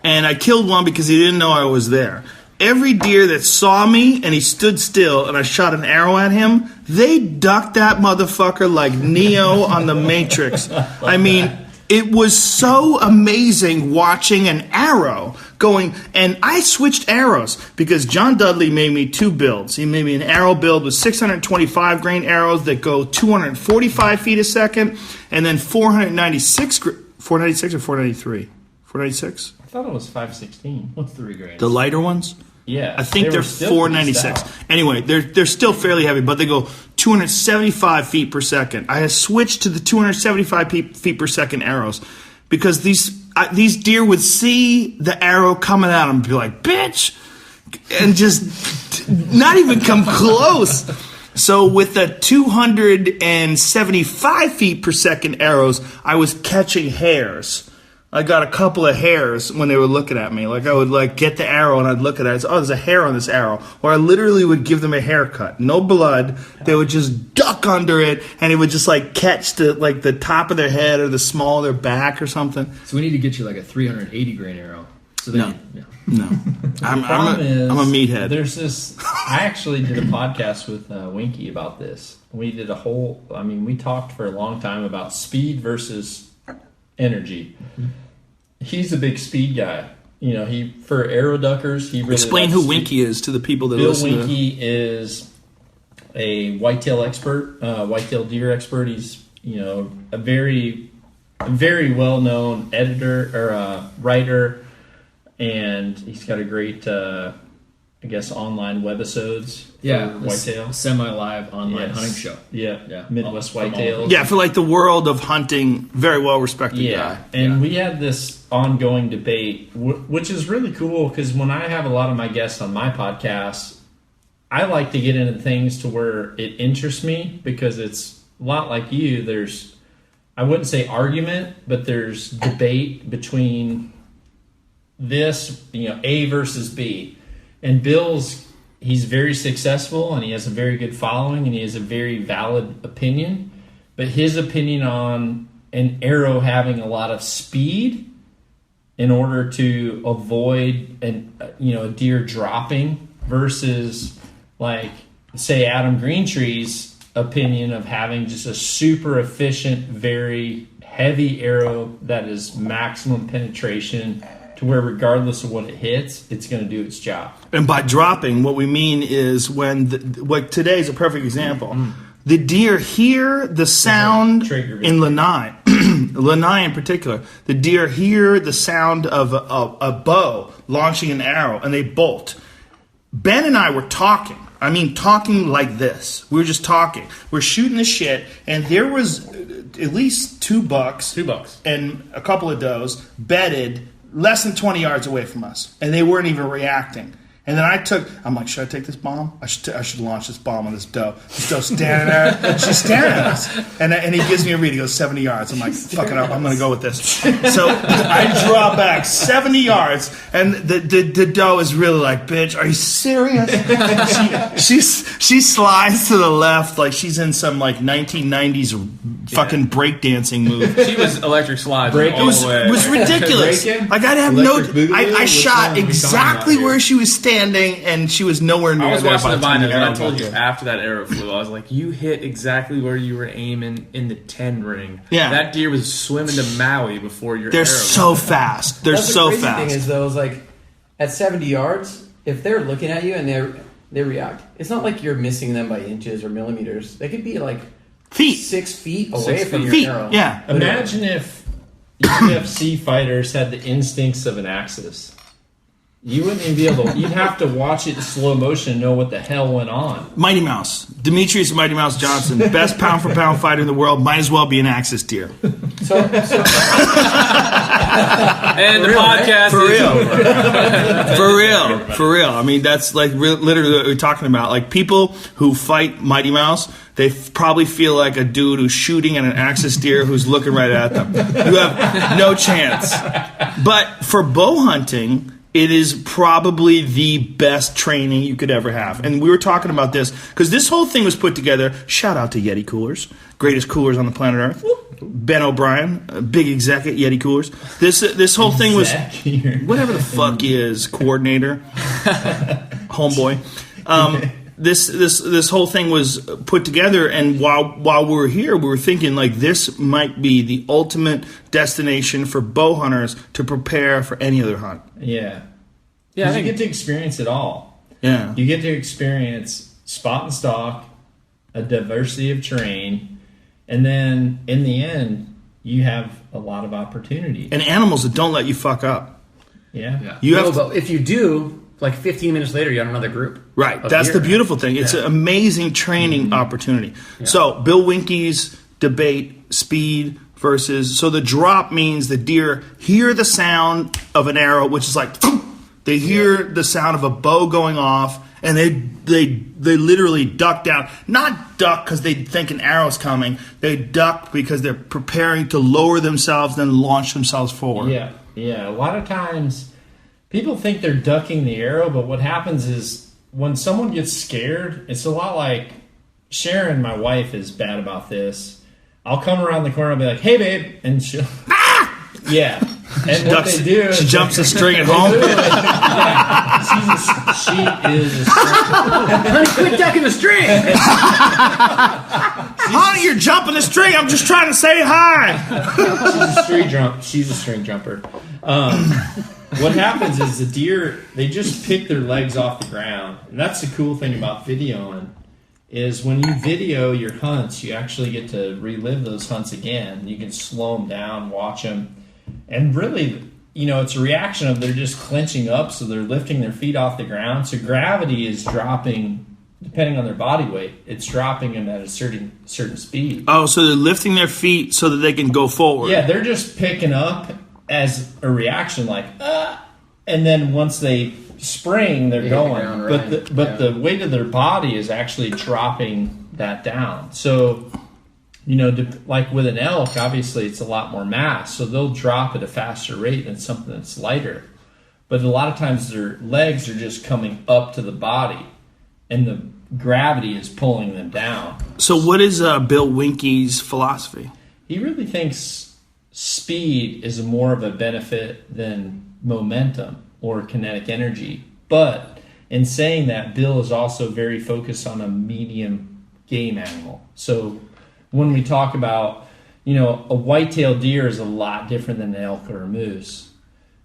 and I killed one because he didn't know I was there. Every deer that saw me and he stood still and I shot an arrow at him, they ducked that motherfucker like Neo on the Matrix. I mean, it was so amazing watching an arrow going, and I switched arrows because John Dudley made me two builds. He made me an arrow build with 625 grain arrows that go 245 feet a second, and then 496 or 493? 496? I thought it was 516. What's 3 grades? The lighter ones? Yeah, I think they they're were still pretty 496. stout. Anyway, they're still fairly heavy, but they go 275 feet per second. I have switched to the 275 feet per second arrows because these deer would see the arrow coming at them and be like, bitch, and just not even come close. So with the 275 feet per second arrows, I was catching hares. I got a couple of hairs when they were looking at me. Like I would get the arrow and I'd look at it. I'd say, oh, there's a hair on this arrow. Or I literally would give them a haircut. No blood. They would just duck under it and it would just catch the top of their head or the small of their back or something. So we need to get you like a 380 grain arrow. So No. No. I'm Problem is, a meathead. There's this. I actually did a podcast with Winky about this. We did we talked for a long time about speed versus energy. He's a big speed guy. He for arrow duckers. He really Explain likes who speed. Winky is to the people that Bill listen to Winky is a whitetail expert, whitetail deer expert. He's a very well known editor or writer, and he's got a great online webisodes. Yeah, for whitetail. Semi-live online Yes. hunting show. Yeah. Midwest From all- Whitetails. Yeah, for the world of hunting, very well respected guy. And we had this ongoing debate, which is really cool because when I have a lot of my guests on my podcast, I like to get into things to where it interests me because it's a lot like you. There's, I wouldn't say argument, but there's debate between this, A versus B. And he's very successful and he has a very good following and he has a very valid opinion. But his opinion on an arrow having a lot of speed in order to avoid a deer dropping versus like say Adam Greentree's opinion of having just a super efficient, very heavy arrow that is maximum penetration to where regardless of what it hits, it's going to do its job. And by dropping, what we mean is when, like today's a perfect example. The deer hear the sound in Lanai, Lanai in particular. The deer hear the sound of a bow launching an arrow, and they bolt. Ben and I were talking. I mean, talking like this. We were just talking. We're shooting the shit, and there was at least 2 bucks. And a couple of does bedded less than 20 yards away from us, and they weren't even reacting. And then I'm like, should I take this bomb? I should launch this bomb on this doe. This doe's standing there. She's staring at us. And he gives me a read. He goes 70 yards. I'm like, fuck it up. I'm going to go with this. So I draw back 70 yards, and the doe is really like, bitch, are you serious? She slides to the left like she's in some like 1990s fucking breakdancing move. She was electric sliding all the way. It was ridiculous. Like I have I shot exactly where she was standing, and she was nowhere near. I was there watching by the time Vine, and I arrow told got you there. after that arrow flew, I was like, you hit exactly where you were aiming in the 10 ring. Yeah. That deer was swimming to Maui before your They're arrow. so fast. They're That's so the crazy fast. thing is though, is like at 70 yards, if they're looking at you and they react, it's not like you're missing them by inches or millimeters. They could be like Feet. 6 feet away from your Feet. arrow. Yeah. Imagine if UFC fighters had the instincts of an Axis. You wouldn't even be able to. You'd have to watch it in slow motion and know what the hell went on. Mighty Mouse. Demetrius Mighty Mouse Johnson, best pound for pound fighter in the world, might as well be an Axis deer. So And the podcast For is real. over. For real. I mean, that's like literally what we're talking about. Like people who fight Mighty Mouse, they probably feel like a dude who's shooting at an Axis deer who's looking right at them. You have no chance. But for bow hunting, it is probably the best training you could ever have. And we were talking about this because this whole thing was put together. Shout out to Yeti Coolers, greatest coolers on the planet Earth. Ben O'Brien, a big exec at Yeti Coolers. This whole thing was whatever the fuck he is, coordinator, homeboy. This whole thing was put together, and while we were here, we were thinking like this might be the ultimate destination for bow hunters to prepare for any other hunt. Yeah. Yeah, I 'Cause you think get to experience it all. Yeah. You get to experience spot and stalk, a diversity of terrain, and then in the end, you have a lot of opportunity. And animals that don't let you fuck up. Yeah. You no, have to, but if you do, like 15 minutes later, you're on another group. right. of That's deer. the beautiful thing. It's an amazing training opportunity. So Bill Winke's debate speed versus the drop means the deer hear the sound of an arrow, which is like they hear the sound of a bow going off, and they literally duck down. Not duck because they think an arrow's coming. They duck because they're preparing to lower themselves, then launch themselves forward. Yeah. Yeah. A lot of times people think they're ducking the arrow, but what happens is when someone gets scared, it's a lot like Sharon, my wife, is bad about this. I'll come around the corner and be like, "Hey, babe," and she'll yeah. And what they do is She jumps a string at home. she is Honey, quit ducking the string! Honey, you're jumping the string. I'm just trying to say hi. she's a string jumper. What happens is the deer, they just pick their legs off the ground. And that's the cool thing about videoing is when you video your hunts, you actually get to relive those hunts again. You can slow them down, watch them. And really, it's a reaction of they're just clenching up, so they're lifting their feet off the ground. So gravity is dropping, depending on their body weight, it's dropping them at a certain speed. Oh, so they're lifting their feet so that they can go forward. Yeah, they're just picking up as a reaction, like, and then once they spring, they're going. ground, But right. the weight of their body is actually dropping that down. So, like with an elk, obviously it's a lot more mass, so they'll drop at a faster rate than something that's lighter. But a lot of times their legs are just coming up to the body, and the gravity is pulling them down. So what is Bill Winke's philosophy? He really thinks speed is more of a benefit than momentum or kinetic energy. But in saying that, Bill is also very focused on a medium game animal. So when we talk about, a white-tailed deer is a lot different than an elk or a moose.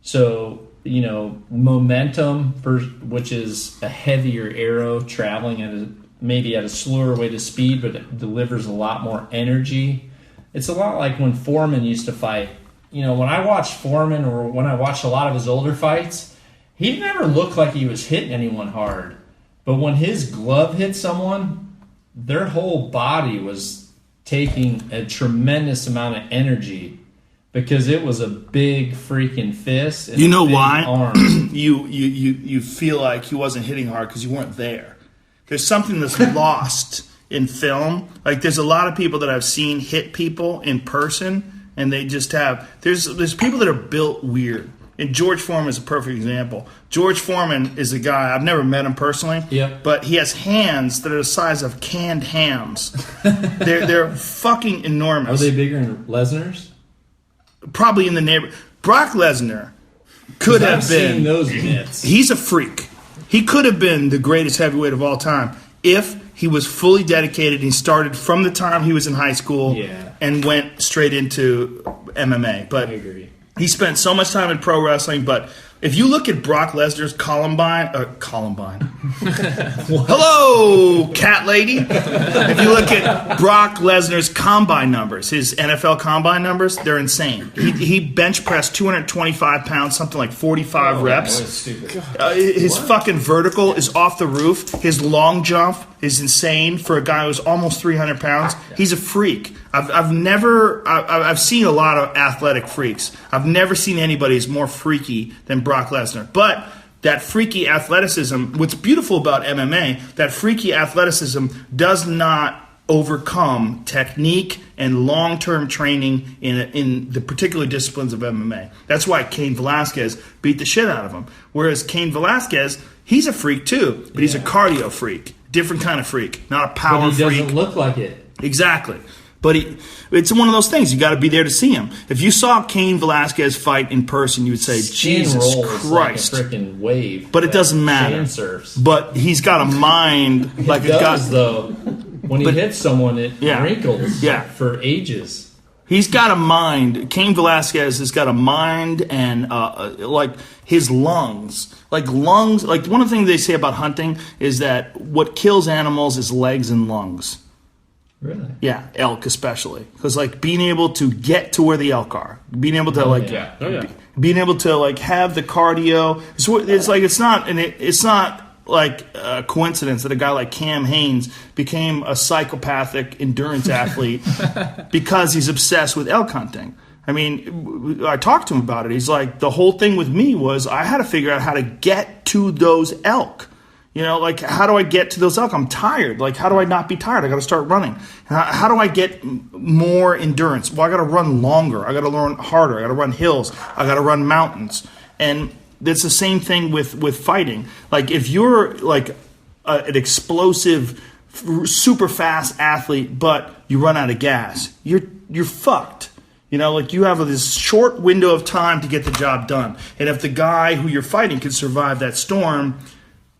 So, momentum, which is a heavier arrow traveling maybe at a slower rate of speed, but it delivers a lot more energy. It's a lot like when Foreman used to fight. When I watched Foreman, or when I watched a lot of his older fights, he never looked like he was hitting anyone hard. But when his glove hit someone, their whole body was taking a tremendous amount of energy because it was a big freaking fist. And you know big why? Arm. You feel like he wasn't hitting hard because you weren't there. There's something that's lost in film. Like, there's a lot of people that I've seen hit people in person, and they just have. There's people that are built weird. And George Foreman is a perfect example. George Foreman is a guy, I've never met him personally, but he has hands that are the size of canned hams. They're fucking enormous. Are they bigger than Lesnar's? Probably in the neighborhood. Brock Lesnar could have been. Seen those mitts. He's a freak. He could have been the greatest heavyweight of all time if he was fully dedicated. He started from the time he was in high school and went straight into MMA. But I agree. He spent so much time in pro wrestling, but if you look at Brock Lesnar's Columbine. Hello, cat lady. If you look at Brock Lesnar's combine numbers, his NFL combine numbers, they're insane. He bench pressed 225 pounds, something like 45 reps. That was stupid. His fucking vertical is off the roof. His long jump is insane for a guy who's almost 300 pounds. He's a freak. I've seen a lot of athletic freaks. I've never seen anybody who's more freaky than Brock Lesnar. But that freaky athleticism, what's beautiful about MMA, that freaky athleticism does not overcome technique and long-term training in the particular disciplines of MMA. That's why Cain Velasquez beat the shit out of him. Whereas Cain Velasquez, he's a freak too, but he's a cardio freak. Different kind of freak, not a power freak. But he doesn't look like it. Exactly. But it's one of those things. You got to be there to see him. If you saw Cain Velasquez fight in person, you would say, Jesus Christ. Like a freaking wave. But it doesn't matter. Shane surfs. But he's got a mind like it does, though. When he hits someone, it wrinkles for ages. He's got a mind. Cain Velasquez has got a mind and like his lungs. Like one of the things they say about hunting is that what kills animals is legs and lungs. Really? Yeah, elk especially, because like being able to get to where the elk are, being able to being able to like have the cardio. It's not like a coincidence that a guy like Cam Hanes became a psychopathic endurance athlete because he's obsessed with elk hunting. I mean, I talked to him about it. He's like, the whole thing with me was I had to figure out how to get to those elk. Like, how do I get to those elk? I'm tired. Like, how do I not be tired? I got to start running. How do I get more endurance? Well, I got to run longer. I got to run harder. I got to run hills. I got to run mountains. And it's the same thing with fighting. Like, if you're like an explosive, super fast athlete, but you run out of gas, you're fucked. Like you have this short window of time to get the job done. And if the guy who you're fighting can survive that storm,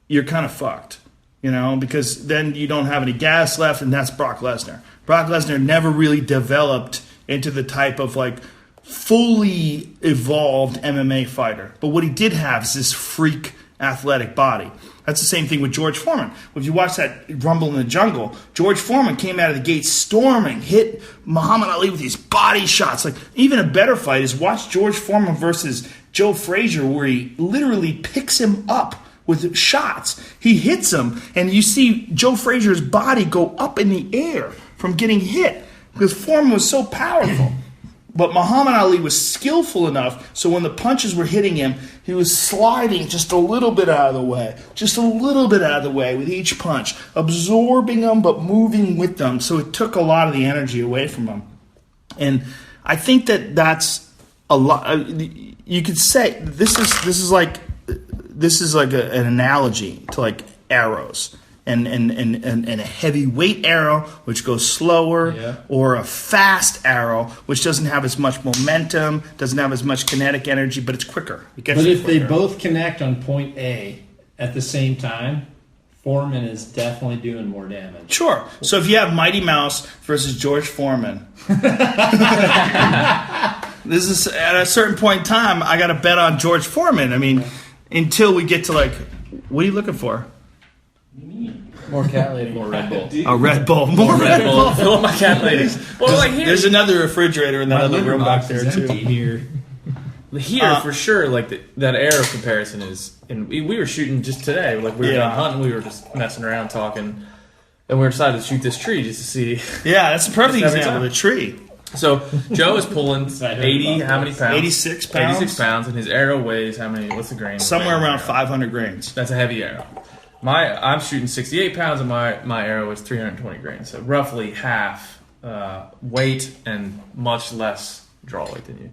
you're kind of fucked, because then you don't have any gas left, and that's Brock Lesnar. Brock Lesnar never really developed into the type of like fully evolved MMA fighter. But what he did have is this freak athletic body. That's the same thing with George Foreman. If you watch that Rumble in the Jungle, George Foreman came out of the gate storming, hit Muhammad Ali with these body shots. Like, even a better fight is watch George Foreman versus Joe Frazier, where he literally picks him up with shots. He hits him, and you see Joe Frazier's body go up in the air from getting hit because Foreman was so powerful. But Muhammad Ali was skillful enough so when the punches were hitting him, he was sliding just a little bit out of the way, with each punch, absorbing them but moving with them. So it took a lot of the energy away from him. And I think that's a lot. You could say this is like an analogy to like arrows. and a heavyweight arrow, which goes slower, or a fast arrow, which doesn't have as much momentum, doesn't have as much kinetic energy, but it's quicker. It gets But you if they quicker. both connect on point A at the same time, Foreman is definitely doing more damage. Sure. So if you have Mighty Mouse versus George Foreman, this is at a certain point in time, I got to bet on George Foreman. I mean, until we get to like, what are you looking for? More cat lady. More Red Bull. A Red Bull. More Red Bull. Fill up my cat ladies. Well, like here, There's another refrigerator in that other room back there too. Here. for sure, like that arrow comparison is, and we were shooting just today. Like we were going hunting, we were just messing around talking, and we decided to shoot this tree just to see. Yeah, that's a perfect Just every example. time. The tree. So Joe is pulling 80, how many pounds? 86 pounds. 86 pounds, and his arrow weighs how many? What's the grain? Somewhere Weight? around 500 grains. That's a heavy arrow. I'm shooting 68 pounds, and my arrow is 320 grains, so roughly half weight and much less draw weight than you.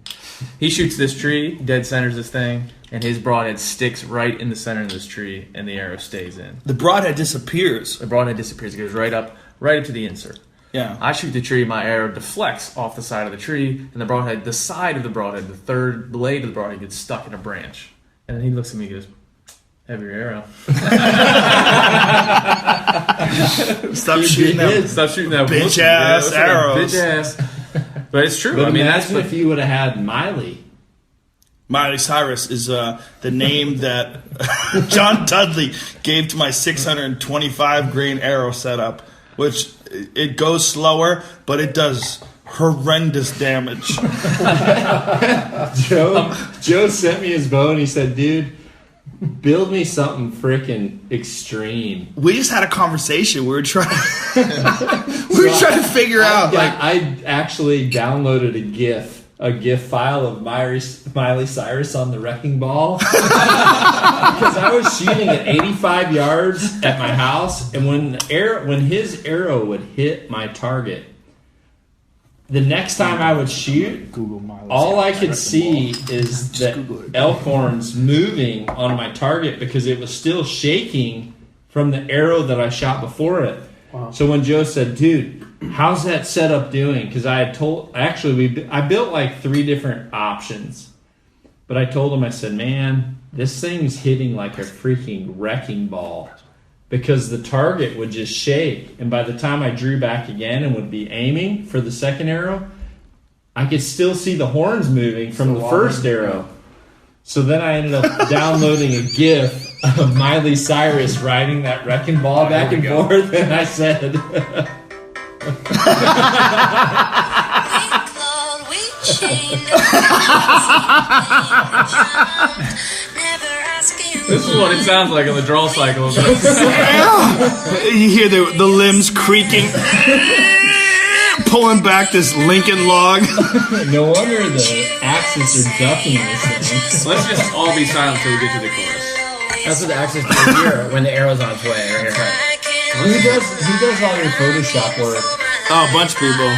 He shoots this tree, dead centers this thing, and his broadhead sticks right in the center of this tree, and the arrow stays in. The broadhead disappears. The broadhead disappears; it goes right up to the insert. Yeah. I shoot the tree, my arrow deflects off the side of the tree, and the side of the broadhead, the third blade of the broadhead gets stuck in a branch. And then he looks at me and goes, "Have your arrow." Stop shooting that. Stop shooting that Bitch ass Yeah, arrows. Bitch ass. But it's true. But I mean, imagine that's if you would have had Miley. Miley Cyrus is the name that John Dudley gave to my 625 grain arrow setup, which it goes slower, but it does horrendous damage. Joe sent me his bow and he said, "Dude, build me something freaking extreme." We just had a conversation. We were trying to figure out like I actually downloaded a GIF file of Miley Cyrus on the wrecking ball because I was shooting at 85 yards at my house, and when his arrow would hit my target, the next time I would shoot, all I could see is the elk horns moving on my target because it was still shaking from the arrow that I shot before it. Wow. So when Joe said, "Dude, how's that setup doing?" Because I built like 3 different options, but I told him, I said, "Man, this thing's hitting like a freaking wrecking ball." Because the target would just shake. And by the time I drew back again and would be aiming for the second arrow, I could still see the horns moving from the first arrow. So then I ended up downloading a GIF of Miley Cyrus riding that wrecking ball back and forth. And I said... This is what it sounds like on the draw cycle. you hear the limbs creaking, pulling back this Lincoln log. No wonder the axes are ducking this thing. Let's just all be silent until we get to the chorus. That's what the access to here when the arrow's on its way. Right here. Who does all your Photoshop work? Oh, a bunch of people.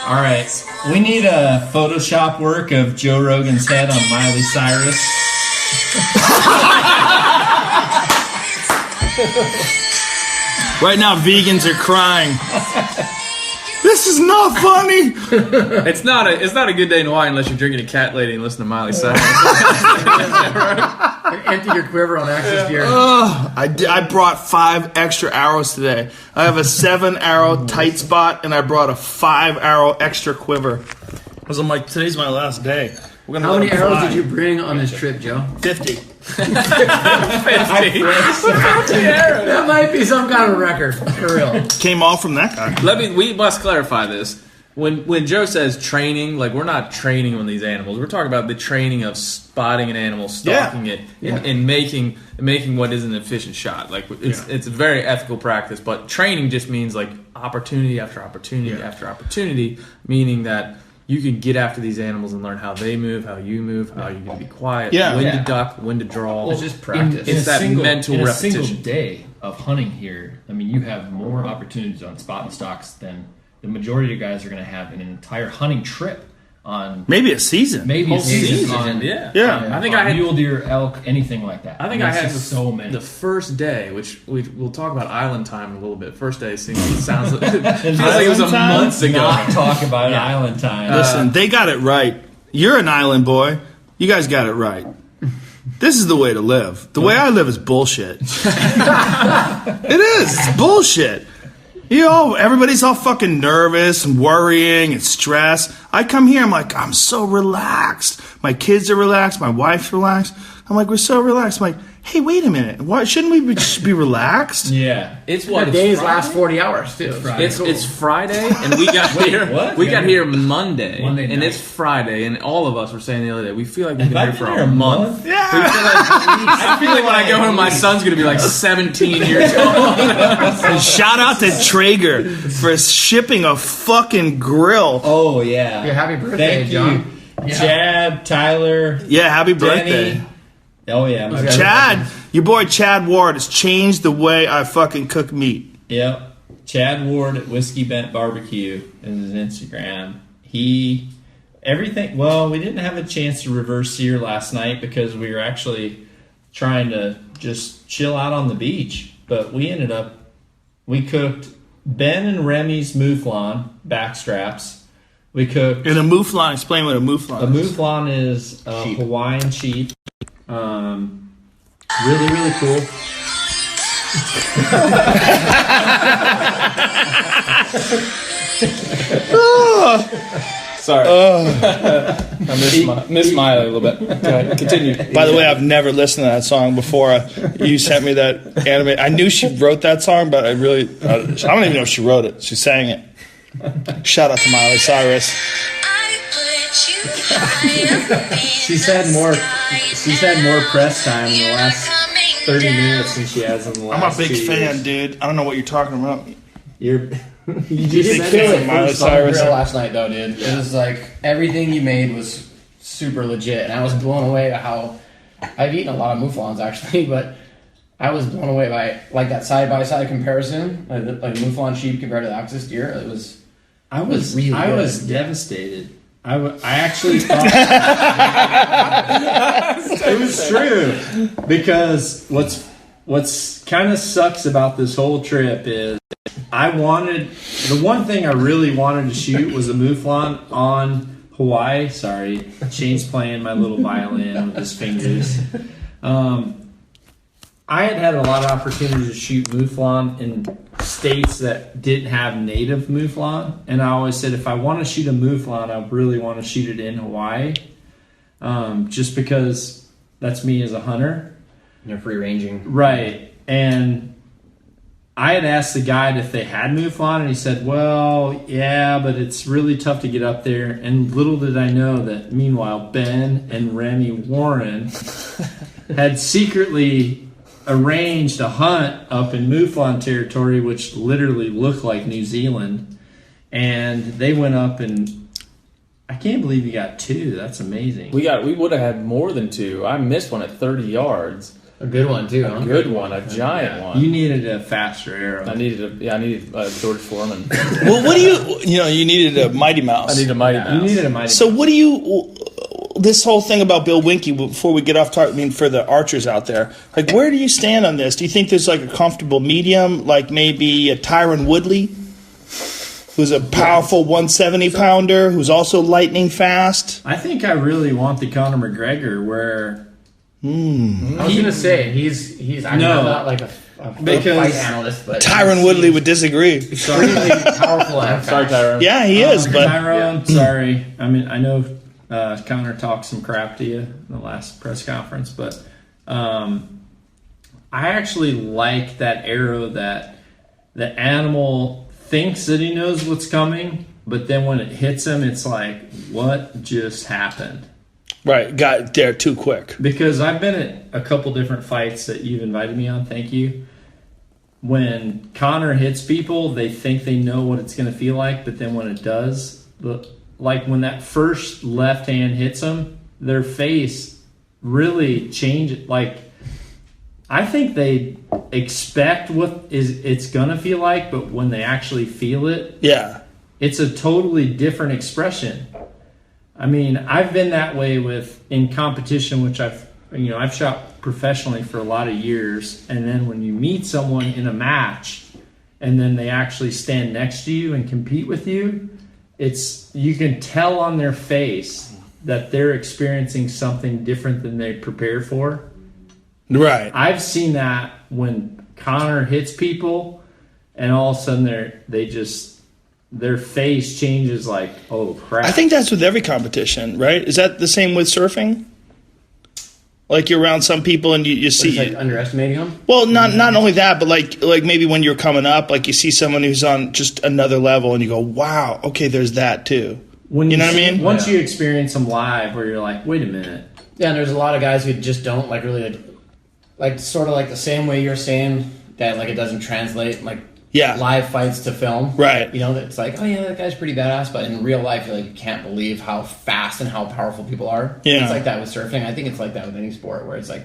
All right, we need a Photoshop work of Joe Rogan's head on Miley Cyrus. Right now, vegans are crying. This is not funny. It's not a good day in Hawaii unless you're drinking a cat lady and listening to Miley Cyrus. Empty your quiver on access gear. I brought 5 extra arrows today. I have a 7 arrow tight spot, and I brought a 5 arrow extra quiver. Because I'm like, today's my last day. We're gonna How let many them arrows fly. did you bring on this trip, Joe? 50. That might be some kind of record, for real. Came all from that guy. We must clarify this. When Joe says training, like we're not training on these animals. We're talking about the training of spotting an animal, stalking it, and making what is an efficient shot. Like it's a very ethical practice, but training just means like opportunity after opportunity after opportunity, meaning that you can get after these animals and learn how they move, how you move, how you're going to be quiet, when to duck, when to draw. It's just practice. It's that mental in repetition. a single day of hunting here, I mean, you have more opportunities on spot and stocks than the majority of guys are going to have in an entire hunting trip. on Maybe a season. maybe a season on Yeah. Yeah. I think I had mule deer, elk, anything like that. I think There's I had just so many. the first day, which we'll talk about island time in a little bit. First day sounds like, it feels like it was a month ago. Not talk about island time. Listen, they got it right. You're an island boy. You guys got it right. This is the way to live. The way I live is bullshit. It is. It's bullshit. Everybody's all fucking nervous and worrying and stressed. I come here, I'm like, I'm so relaxed. My kids are relaxed. My wife's relaxed. I'm like, we're so relaxed. I'm like, hey, wait a minute. Why shouldn't we just be relaxed? Yeah. It's what? The days last 40 hours, too. It's Friday, and we got here. what? We got here Monday Monday and night. it's Friday, and all of us were saying the other day, we feel like we've been I here been for here a month. Yeah. I feel like when I go home, my son's going to be like 17 years old. And shout out to Traeger for shipping a fucking grill. Oh, yeah. Yeah, happy birthday, Thank John. you. Chad, Tyler, Yeah, happy Danny. birthday. Oh, yeah. my Chad, your boy Chad Ward has changed the way I fucking cook meat. Yep. Chad Ward at Whiskey Bent Barbecue is his Instagram. Well, we didn't have a chance to reverse sear last night because we were actually trying to just chill out on the beach. But we cooked Ben and Remy's mouflon backstraps. We cooked. And a mouflon, explain what a mouflon A is. mouflon is a Hawaiian sheep. Really, really cool. Sorry. I missed Miley a little bit. Continue. By the way, I've never listened to that song before. You sent me that anime. I knew she wrote that song, but I don't even know if she wrote it. She sang it. Shout out to Miley Cyrus. She's had more press time in the last 30 minutes than she has in the last I'm a big 2 fan, years. dude. I don't know what you're talking about. You You just did said kill it. it Miley first on the Cyrus. grill last night, though, dude. It was like everything you made was super legit, and I was blown away by how I've eaten a lot of mouflons actually, but I was blown away by like that side by side comparison, like mouflon sheep compared to the Axis deer. It was. I was really good. was devastated. I actually thought it was true because what's kind of sucks about this whole trip is the one thing I really wanted to shoot was a mouflon on Hawaii. Sorry, Shane's playing my little violin with his fingers. I had a lot of opportunities to shoot mouflon in states that didn't have native mouflon, and I always said if I want to shoot a mouflon, I really want to shoot it in Hawaii, just because that's me as a hunter. They're free ranging, right? And I had asked the guide if they had mouflon, and he said, "Well, yeah, but it's really tough to get up there." And little did I know that, meanwhile, Ben and Remy Warren had secretly arranged a hunt up in mouflon territory, which literally looked like New Zealand, and they went up and I can't believe you got 2. That's amazing. We would have had more than 2. I missed one at 30 yards. a good one too. Huh? A good one, a giant one. You needed a faster arrow. I needed George Foreman. Well, what do you needed a Mighty Mouse. I need a Mighty Mouse. You needed a mighty. So what do this whole thing about Bill Winke, before we get off target, for the archers out there, like, where do you stand on this? Do you think there's like a comfortable medium, like maybe a Tyron Woodley, who's a powerful 170-pounder, who's also lightning fast? I think I really want the Conor McGregor where I was gonna say he's. I'm not like a because fight analyst, but Tyron Woodley would disagree. extremely powerful. And Sorry, Tyrone. Yeah, he is, but Tyrone, sorry. I mean, I know Conor talked some crap to you in the last press conference, but I actually like that arrow that the animal thinks that he knows what's coming, but then when it hits him, it's like, what just happened? right, got there too quick. Because I've been at a couple different fights that you've invited me on, thank you. When Conor hits people, they think they know what it's going to feel like, but then when it does, like when that first left hand hits them, their face really changes. Like, I think they expect what it's going to feel like, but when they actually feel it, Yeah. it's a totally different expression. I mean, I've been that way in competition, which I've shot professionally for a lot of years. And then when you meet someone in a match and then they actually stand next to you and compete with you, you can tell on their face that they're experiencing something different than they prepared for. Right. I've seen that when Connor hits people and all of a sudden their face changes like, oh crap. I think that's with every competition, right? Is that the same with surfing? Like you're around some people and you see like underestimating them. Well, not only that, but like maybe when you're coming up, like you see someone who's on just another level, and you go, "Wow, okay, there's that too." When you know what I mean? Once you experience them live, where you're like, "Wait a minute." Yeah, and there's a lot of guys who just don't like really like sort of like the same way you're saying that like it doesn't translate like live fights to film. Right. You know, it's like, oh yeah, that guy's pretty badass, but in real life, you can't believe how fast and how powerful people are. Yeah. It's like that with surfing. I think it's like that with any sport where it's like,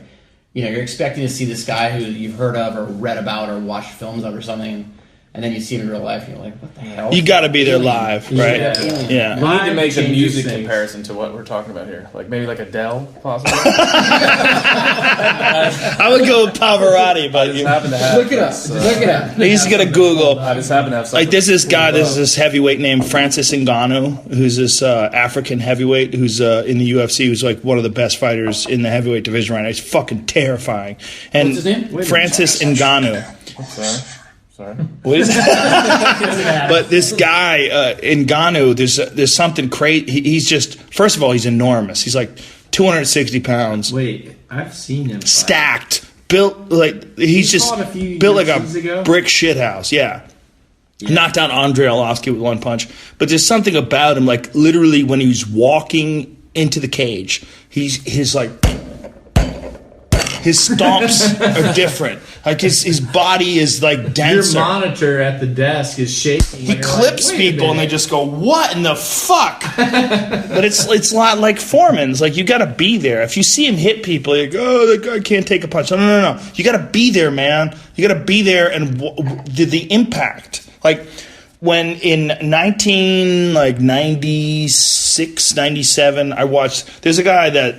you're expecting to see this guy who you've heard of or read about or watched films of or something, and then you see him in real life and you're like, what the hell? You got to be there live, right? Yeah. We need to make a music comparison to what we're talking about here. Like maybe like Adele, possibly. I would go with Pavarotti, but you happen to have look it up. Look it up. He's gonna Google. I just happen to have something. Like there's this heavyweight named Francis Ngannou, who's this African heavyweight who's in the UFC, who's like one of the best fighters in the heavyweight division right now. He's fucking terrifying. And what's his name? Francis Ngannou. Sorry. What is that? But this guy, Ngannou, there's something crazy. He's just, first of all, he's enormous. He's like 260 pounds. Wait, I've seen him stacked, built like he's just built like a brick shithouse. Yeah. Knocked out Andrei Arlovsky with one punch. But there's something about him, like literally when he's walking into the cage, his like. His stomps are different. Like his body is like denser. Your monitor at the desk is shaking. He clips people and they just go, "What in the fuck?" But it's a lot like Foreman's. Like you got to be there. If you see him hit people, you're like, "Oh, that guy can't take a punch." No. You got to be there, man. You got to be there and the impact. Like when in 1996, 97, I watched. There's a guy that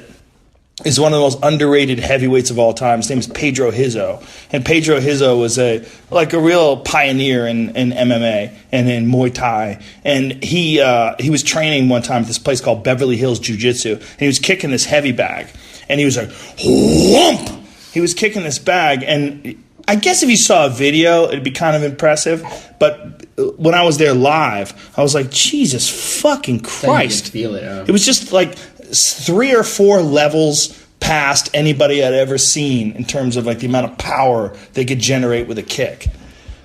is one of the most underrated heavyweights of all time. His name is Pedro Hizzo. And Pedro Hizzo was a real pioneer in MMA and in Muay Thai. And he was training one time at this place called Beverly Hills Jiu-Jitsu. And he was kicking this heavy bag. And he was like, whoomp! He was kicking this bag. And I guess if you saw a video, it'd be kind of impressive. But when I was there live, I was like, Jesus fucking Christ. Feel it, It was just like 3 or 4 levels past anybody I'd ever seen in terms of like the amount of power they could generate with a kick.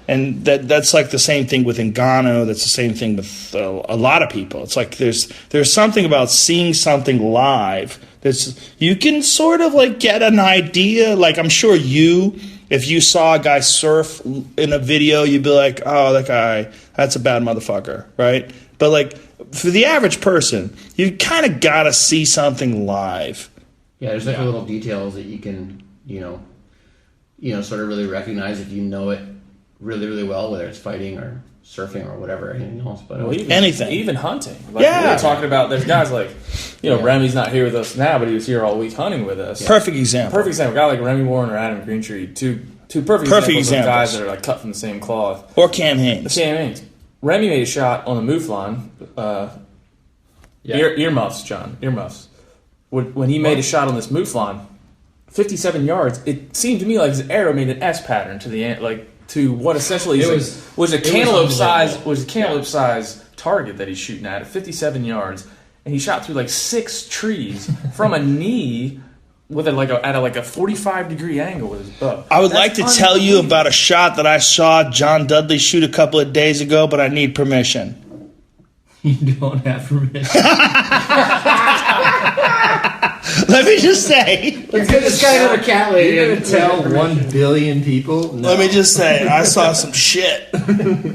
And that's like the same thing with Ngannou. That's the same thing with a lot of people. It's like there's something about seeing something live that's you can sort of like get an idea. Like I'm sure if you saw a guy surf in a video, you'd be like, oh, that guy, that's a bad motherfucker, right? But like for the average person, you kind of got to see something live. Yeah, there's like little details that you can, sort of really recognize if you know it really, really well, whether it's fighting or surfing or whatever, anything else. But anything, even hunting. Like we were talking about. There's guys like, Remy's not here with us now, but he was here all week hunting with us. Perfect example. A guy like Remy Warren or Adam Greentree, two perfect examples of guys that are like cut from the same cloth. Or Cam Hanes. Remy made a shot on the mouflon. Earmuffs, John. Earmuffs. When he made a shot on this mouflon, 57 yards, it seemed to me like his arrow made an S pattern to what essentially was a cantaloupe size target that he's shooting at 57 yards, and he shot through like 6 trees from a knee with at a 45-degree angle with his bow. I would like to tell you about a shot that I saw John Dudley shoot a couple of days ago, but I need permission. You don't have permission. Let me just say. Let's get this guy another cat lady. You're going to tell 1 billion people? No. Let me just say, I saw some shit.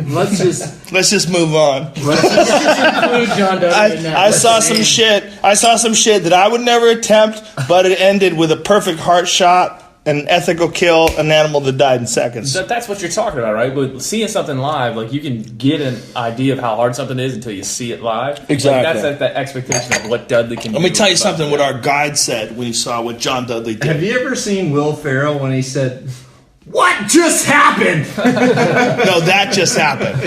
Let's just move on. I saw some shit. I saw some shit that I would never attempt, but it ended with a perfect heart shot an ethical kill, an animal that died in seconds. That's what you're talking about, right? But seeing something live, like you can get an idea of how hard something is until you see it live. Exactly. Like, that's like the expectation of what Dudley can do. Let me tell you something. What our guide said when he saw what John Dudley did. Have you ever seen Will Ferrell when he said, "What just happened?" No, that just happened.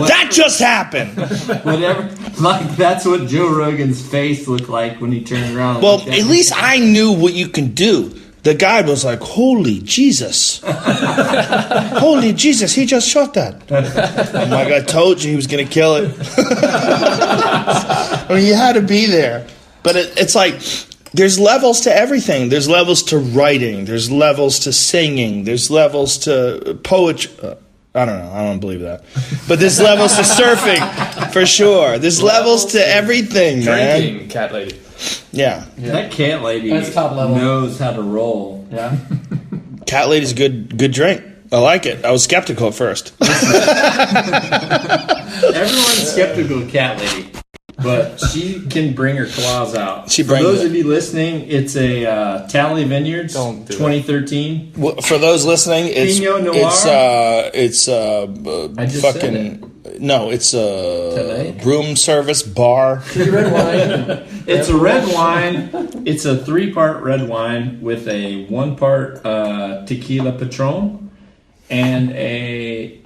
That just happened. Whatever. Like, that's what Joe Rogan's face looked like when he turned around. Well, at least I knew what you can do. The guy was like, "Holy Jesus. Holy Jesus, he just shot that." I'm like, I told you he was going to kill it. I mean, you had to be there. But it's like, there's levels to everything. There's levels to writing. There's levels to singing. There's levels to poetry. I don't know. I don't believe that. But there's levels to surfing, for sure. There's levels to everything, man. Drinking, cat lady. Yeah. That cat lady That's top level. knows how to roll. Yeah. Cat lady's a good drink. I like it. I was skeptical at first. Everyone's skeptical of cat lady, but she can bring her claws out. She For brings those it. of you listening, it's a Tally Vineyards Don't do it. 2013. Well, for those listening, it's Pinot Noir? it's I just said fucking no, it's a Today? room service bar. Red wine. It's a red wine. It's a 3-part red wine with a 1-part tequila Patron and a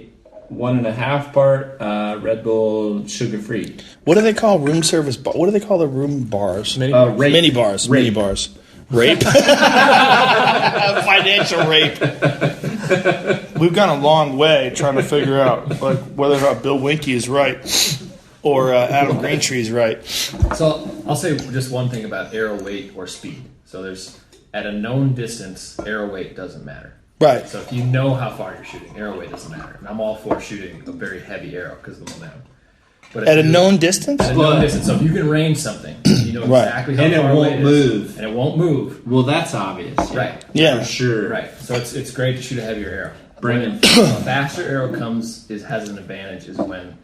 1.5-part Red Bull sugar-free. What do they call room service bar? What do they call the room bars? Rape. Mini bars. Rape. Mini bars. Rape. Financial rape. We've gone a long way trying to figure out like whether or not Bill Winke is right or Adam Greentree is right. So I'll say just one thing about arrow weight or speed. So there's at a known distance, arrow weight doesn't matter. Right. So if you know how far you're shooting, arrow weight doesn't matter. And I'm all for shooting a very heavy arrow because of the momentum. But if At a you- known distance? At a known distance. So if you can range something, you know Right. exactly how And it far won't away it is, move. and it won't move. Well, that's obvious. Right. Yeah. For sure. Right. So it's great to shoot a heavier arrow. Bring When it. a faster arrow has an advantage is when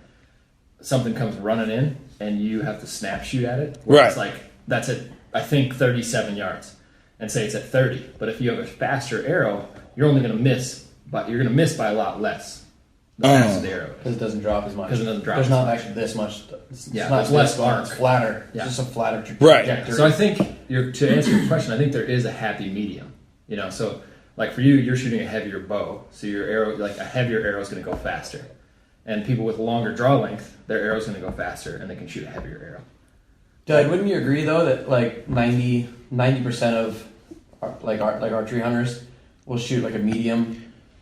something comes running in and you have to snap shoot at it. Where Right. It's like that's at I think 37 yards, and say it's at 30. But if you have a faster arrow, you're only going to miss, but you're going to miss by a lot less. The faster the arrow is. Because it doesn't drop as much. 'Cause it doesn't drop There's as not much. actually this much. It's Yeah, not there's less this long, arc. It's flatter. Yeah. It's just a flatter Right. Yeah. So I think to answer your question, I think there is a happy medium. You know, so like for you, you're shooting a heavier bow, so your arrow, like a heavier arrow, is going to go faster. And people with longer draw length, their arrow is going to go faster, and they can shoot a heavier arrow. Doug, wouldn't you agree though that like 90% of like archery hunters will shoot like a medium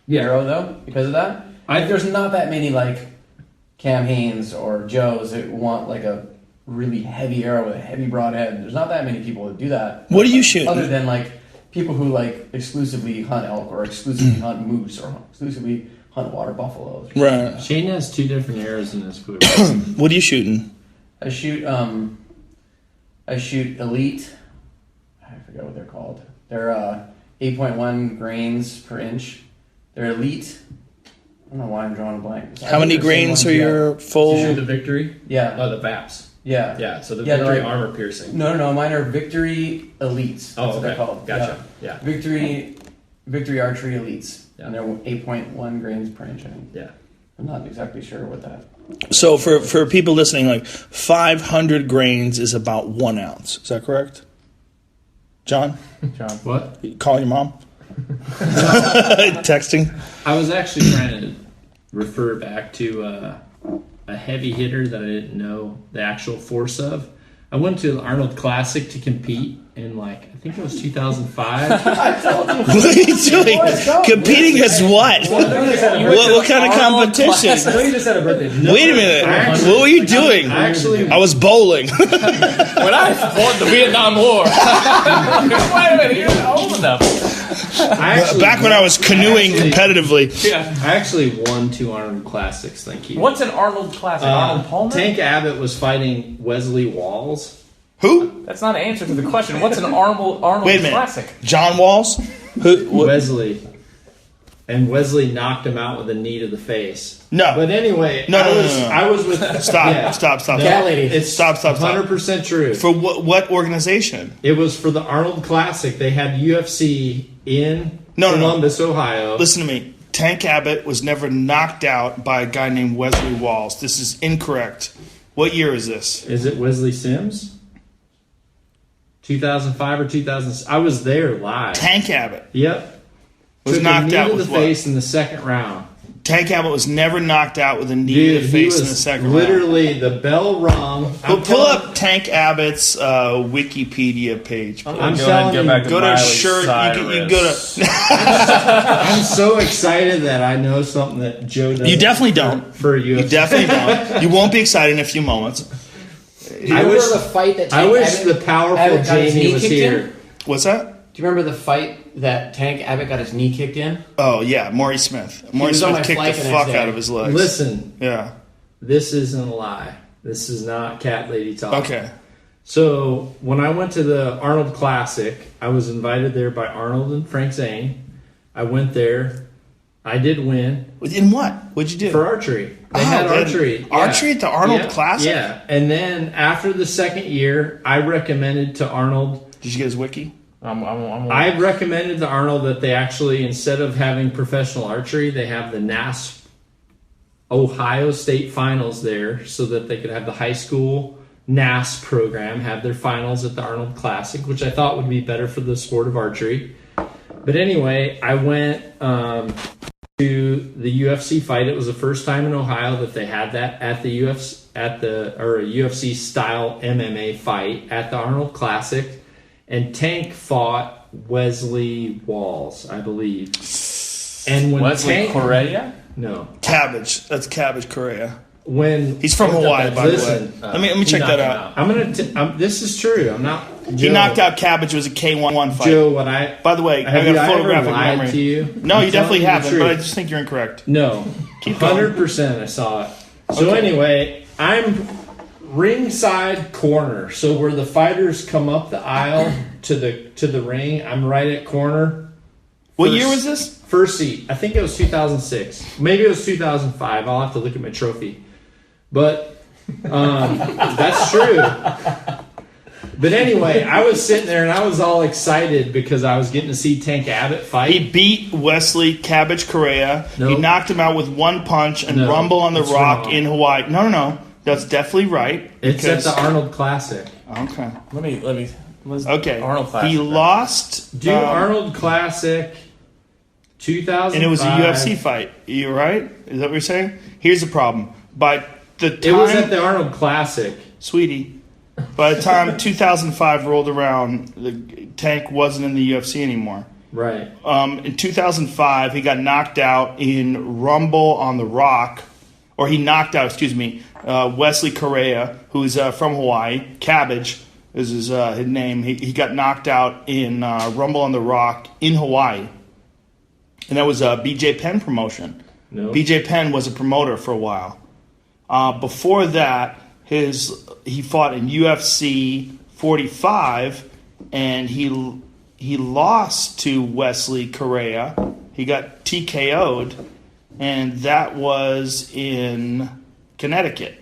arrow though because of that? There's not that many like Cam Haynes or Joes that want like a really heavy arrow with a heavy broadhead. There's not that many people that do that. What do you shoot? Other than like people who like exclusively hunt elk or exclusively hunt moose or exclusively hunt water buffaloes. Right. Shane has 2 different arrows in his quiver. What are you shooting? I shoot elite. I forget what they're called. They're 8.1 grains per inch. They're elite. I don't know why I'm drawing a blank. How many grains are your full? You shoot the Victory? Yeah. Oh, the VAPs. Yeah. Yeah, so the Yeah, Victory like- armor piercing. No. Mine are Victory Elites. That's Oh, what they're okay. called. Gotcha. Yeah. Victory Archery Elites. Yeah. And they're 8.1 grains per inch, I think. Yeah. I'm not exactly sure what that. So for people listening, like 500 grains is about 1 ounce. Is that correct? John? What? You call your mom? Texting? I was actually trying to refer back to a heavy hitter that I didn't know the actual force of. I went to the Arnold Classic to compete in I think it was 2005. What are you doing? Competing as what? What kind of competition? I know you just had a birthday. Wait a minute. What were you doing? I was bowling. When I fought the Vietnam War. Wait a minute, you're not old enough. Back when I was canoeing competitively. Yeah. I actually won 2 Arnold Classics. Thank you. What's an Arnold Classic? Arnold Palmer? Tank Abbott was fighting Wesley Walls. Who? That's not an answer to the question. What's an Arnold Wait a minute. Classic? John Walls? Who? What? Wesley. And Wesley knocked him out with a knee to the face. No. But anyway, No. I was with... Stop. Yeah. Stop. Cat lady. It's Stop. 100% true. For what organization? It was for the Arnold Classic. They had UFC in No. Columbus, Ohio. Listen to me. Tank Abbott was never knocked out by a guy named Wesley Walls. This is incorrect. What year is this? Is it Wesley Sims? 2005 or 2000? I was there live. Tank Abbott Yep. was Took knocked a knee out to with the what? face in the second round. Tank Abbott was never knocked out with a knee Dude, to the he face in the was second round. literally the bell rung. But pull up Tank Abbott's Wikipedia page. I'm Go ahead and telling get you, back to Go to Miley shirt. You go to. I'm so excited that I know something that Joe doesn't. You definitely don't. For you. You definitely don't. You won't be excited in a few moments. Do you I remember wish- the fight that I Tank wish Abbott, the powerful Abbott got his Jamie knee was kicked here. in? What's that? Do you remember the fight that Tank Abbott got his knee kicked in? Oh yeah, Maury Smith. Maury was on Smith my kicked flight the the next fuck day. out of his legs. Listen, Yeah. this isn't a lie. This is not cat lady talk. Okay. So when I went to the Arnold Classic, I was invited there by Arnold and Frank Zane. I went there. I did win In what? What'd you do? for archery. They Oh, had they had archery. archery at the Arnold Yeah. Classic? Yeah. And then after the second year, I recommended to Arnold. Did you get his wiki? I recommended to Arnold that they actually, instead of having professional archery, they have the NAS Ohio State Finals there, so that they could have the high school NAS program have their finals at the Arnold Classic, which I thought would be better for the sport of archery. But anyway, I went to the UFC fight. It was the first time in Ohio that they had that at the UFC or a UFC style MMA fight at the Arnold Classic. And Tank fought Wesley Walls, I believe. And when Wesley Tank, Correa? no, Cabbage. That's Cabbage Correa. when He's from Hawaii, by Listen, the way. Let me check that out. I'm gonna. This is true. I'm not. He Joe, knocked out Cabbage. It was a K1 fight. Joe. What I By the way, I have got you a ever photographic lied memory. to you? No, I'm you definitely telling the haven't, but I truth. just think you're incorrect. No, Keep going. 100%. I saw it. So Okay. anyway, I'm ringside corner. So where the fighters come up the aisle to the ring, I'm right at corner. What First- year was this? First seat. I think it was 2006. Maybe it was 2005. I'll have to look at my trophy. But that's true. But anyway, I was sitting there and I was all excited because I was getting to see Tank Abbott fight. He beat Wesley Cabbage Correa. He Nope. knocked him out with one punch and No, Rumble on the that's Rock wrong. in Hawaii. No. That's definitely right. It's at because- the Arnold Classic. Okay. Let me. What's Okay. Arnold Classic. He lost. Do Arnold Classic 2005. And it was a UFC fight. You right? Is that what you're saying? Here's the problem. By the time, It was at the Arnold Classic. sweetie, by the time 2005 rolled around, the Tank wasn't in the UFC anymore. Right. In 2005, he got knocked out in Rumble on the Rock, or he knocked out, Wesley Correa, who's from Hawaii. Cabbage is his name. He got knocked out in Rumble on the Rock in Hawaii. And that was a BJ Penn promotion. No. BJ Penn was a promoter for a while. Before that, he fought in UFC 45, and he lost to Wesley Correa. He got TKO'd, and that was in Connecticut.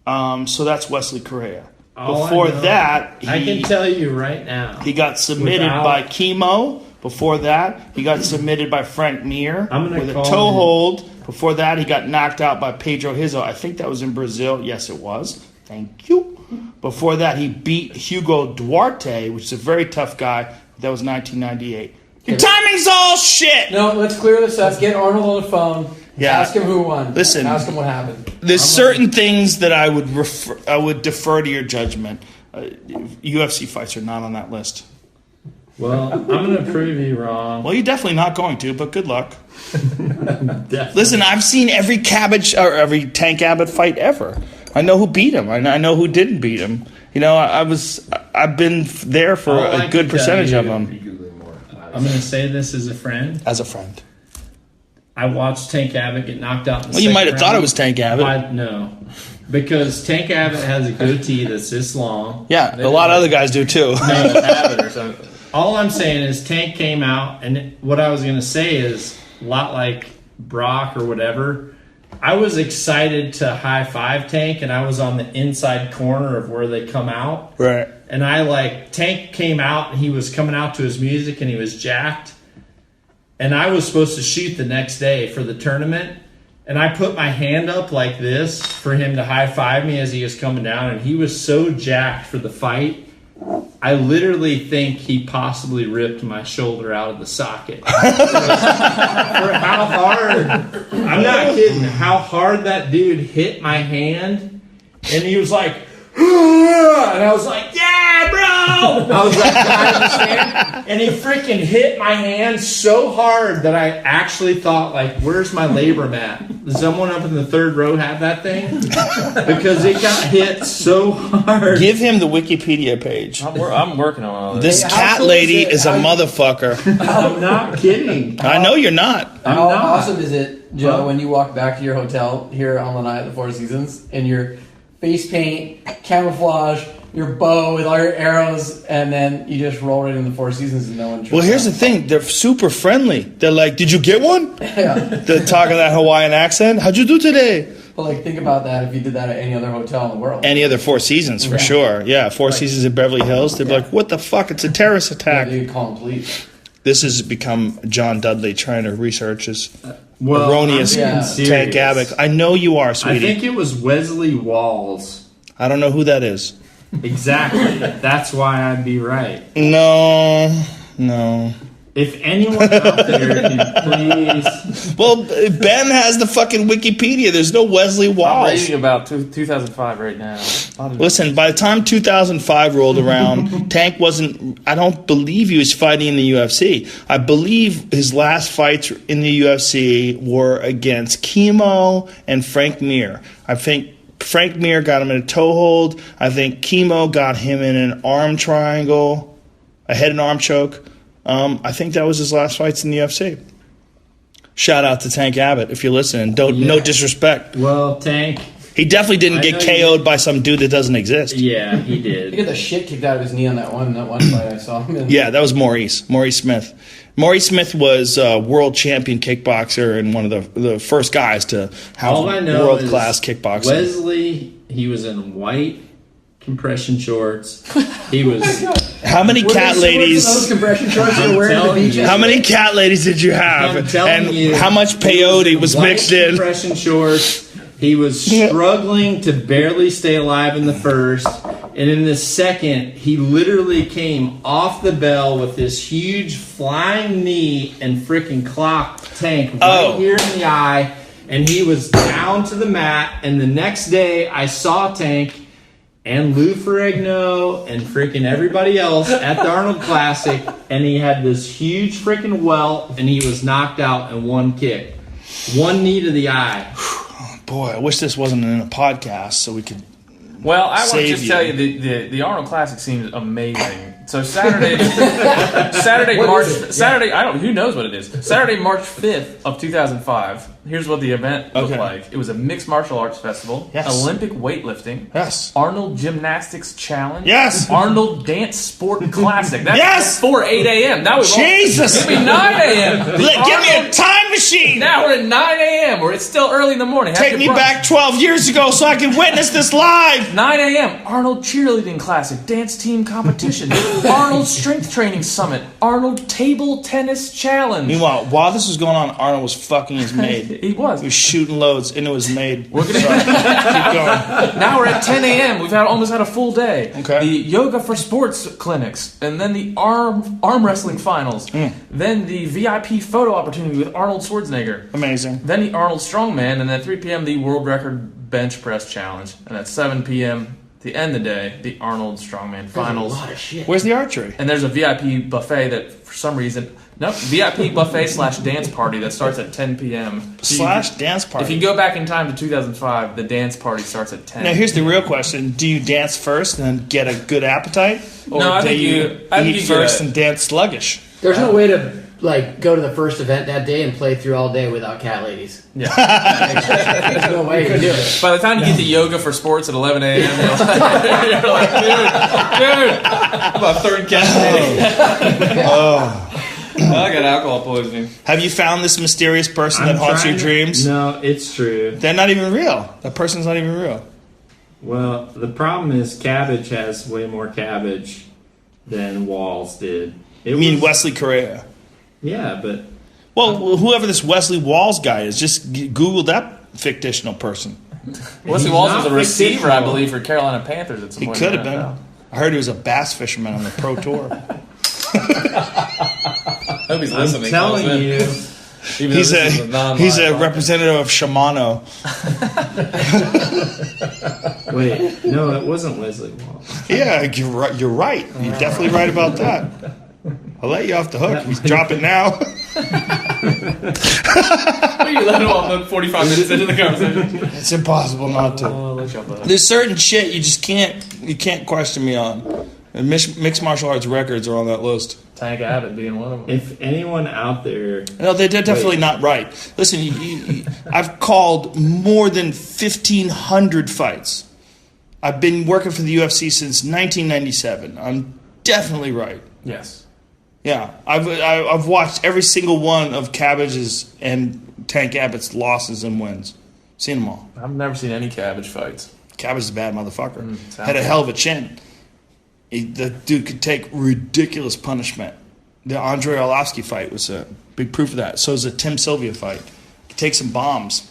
So that's Wesley Correa. All I Before know- that, I can tell you right now. he got submitted Without- by Chemo. Before that, he got submitted by Frank Mir I'm gonna with a call toe him. hold. Before that, he got knocked out by Pedro Hizzo. I think that was in Brazil. Yes, it was. Thank you. Before that, he beat Hugo Duarte, which is a very tough guy. That was 1998. Your timing's all shit! No, let's clear this up. Get Arnold on the phone. Yeah. Ask him who won. Listen. Ask him what happened. There's certain things that I would defer to your judgment. UFC fights are not on that list. Well, I'm going to prove you wrong. Well, you're definitely not going to, but good luck. Definitely. Listen, I've seen every every Tank Abbott fight ever. I know who beat him. I know who didn't beat him. You know, I've been there for All I a can good tell percentage you- of them I'm going to say this as a friend. as a friend. I watched Tank Abbott get knocked out in the Well, you second might have thought round. it was Tank Abbott. No. Because Tank Abbott has a goatee that's this long. Yeah, a lot of other guys do too. Habit or something. All I'm saying is Tank came out, and what I was going to say is a lot like Brock or whatever. I was excited to high-five Tank, and I was on the inside corner of where they come out. Right. and Tank came out, and he was coming out to his music, and he was jacked. And I was supposed to shoot the next day for the tournament. And I put my hand up like this for him to high-five me as he was coming down. And he was so jacked for the fight, I literally think he possibly ripped my shoulder out of the socket. For how hard, I'm not kidding, how hard that dude hit my hand. And he was like, and I was like, yeah, bro! I was like, I understand. And he freaking hit my hand so hard that I actually thought, like, where's my labor mat? Does someone up in the third row have that thing? Because it got hit so hard. Give him the Wikipedia page. I'm working on all This cat lady is a motherfucker. I'm not kidding. I know you're not. How awesome is it, Joe, when you walk back to your hotel here on the night of the Four Seasons and your face paint, camouflage, your bow with all your arrows, and then you just roll right in the Four Seasons and no one. Well, here's the thing. They're super friendly. They're like, did you get one? Yeah. They're talking that Hawaiian accent. How'd you do today? But think about that if you did that at any other hotel in the world. Any other Four Seasons, for sure. Yeah, Four Seasons in Beverly Hills. They'd be like, what the fuck? It's a terrorist attack. You'd call them police. This has become John Dudley trying to research his Well, erroneous Tank Abbott. I know you are, sweetie. I think it was Wesley Walls. I don't know who that is. Exactly. That's why I'd be right. No. If anyone out there can please... Well, Ben has the fucking Wikipedia. There's no Wesley I'm Walls. reading about 2005 right now. Listen, by the time 2005 rolled around, Tank wasn't... I don't believe he was fighting in the UFC. I believe his last fights in the UFC were against Chemo and Frank Mir. I think Frank Mir got him in a toe hold. I think Chemo got him in an arm triangle, a head and arm choke. I think that was his last fights in the UFC. Shout out to Tank Abbott if you're listening. No disrespect. Well, Tank... He definitely didn't get KO'd by some dude that doesn't exist. Yeah, he did. He got the shit kicked out of his knee on that one fight I saw him in. Yeah, that was Maurice Smith. Maurice Smith was a world champion kickboxer and one of the first guys to have world-class kickboxing. Wesley, he was in white compression shorts. He was... How many cat ladies... Those compression shorts you were wearing at the beach? How many cat ladies did you have? And how much peyote was mixed in? Compression shorts. He was struggling to barely stay alive in the first. And in the second, he literally came off the bell with this huge flying knee and freaking clocked Tank right here in the eye. And he was down to the mat. And the next day, I saw Tank and Lou Ferrigno and freaking everybody else at the Arnold Classic. And he had this huge freaking welt. And he was knocked out in one kick. One knee to the eye. Boy, I wish this wasn't in a podcast so we could. Well, I want to just you. tell you the Arnold Classic seems amazing. So Saturday, March. Who knows what it is? Saturday, March 5th of 2005. Here's what the event looked like. It was a mixed martial arts festival. Yes. Olympic weightlifting. Yes. Arnold Gymnastics Challenge. Yes. Arnold Dance Sport Classic. That's yes. Before 8 a.m. Now we've Jesus. Give me 9 a.m. Give me a time machine. Now we're at 9 a.m. where it's still early in the morning. Take me back 12 years ago so I can witness this live. 9 a.m. Arnold Cheerleading Classic. Dance Team Competition. Arnold Strength Training Summit. Arnold Table Tennis Challenge. Meanwhile, while this was going on, Arnold was fucking his maid. He was. He was shooting loads into his maid. We're gonna keep going. Now we're at 10 a.m. We've almost had a full day. Okay. The yoga for sports clinics, and then the arm wrestling finals. Then the VIP photo opportunity with Arnold Schwarzenegger. Amazing. Then the Arnold Strongman, and then at 3 p.m. the world record bench press challenge, and at 7 p.m. the end of the day, the Arnold Strongman finals. That's a lot of shit. Where's the archery? And there's a VIP buffet that, for some reason, VIP buffet / dance party that starts at 10 p.m. Dance party. If you go back in time to 2005, the dance party starts at 10. Now, here's the real question: do you dance first and then get a good appetite, or No, I do think you eat first and dance sluggish? There's no way to go to the first event that day and play through all day without cat ladies. Yeah. There's no way you can do it. By the time you get to yoga for sports at 11 a.m., you're like, dude, I'm about third cat lady. I got alcohol poisoning. Have you found this mysterious person that haunts your dreams? No, it's true. They're not even real. That person's not even real. Well, the problem is Cabbage has way more cabbage than Walls did. You mean Wesley Correa? Yeah, but Well, whoever this Wesley Walls guy is, just Google that fictional person. Wesley He's Walls was not a receiver, I fictional. believe, for Carolina Panthers at some He point. could in have the been. NFL. I heard he was a bass fisherman on the Pro Tour. I hope he's I'm listening. telling calls in. you, Even though He's this is a non-live he's a podcast. representative of Shimano. wait, no, it wasn't Wesley Walls. Yeah, you're right. You're right. You're definitely right about that. I'll let you off the hook. You drop it now. You let him off 45 minutes into the conversation. It's impossible not to. I'll let you off the hook. There's certain shit you just can't question me on. And mixed martial arts records are on that list. Tank Abbott being one of them. If anyone out there, No, they're definitely not right. Listen, I've called more than 1,500 fights. I've been working for the UFC since 1997. I'm definitely right. Yes. Yeah, I've watched every single one of Cabbage's and Tank Abbott's losses and wins. Seen them all. I've never seen any Cabbage fights. Cabbage is a bad motherfucker. sounds Had a good. hell of a chin. The dude could take ridiculous punishment. The Andrei Arlovsky fight was a big proof of that. So is the Tim Sylvia fight. He takes some bombs.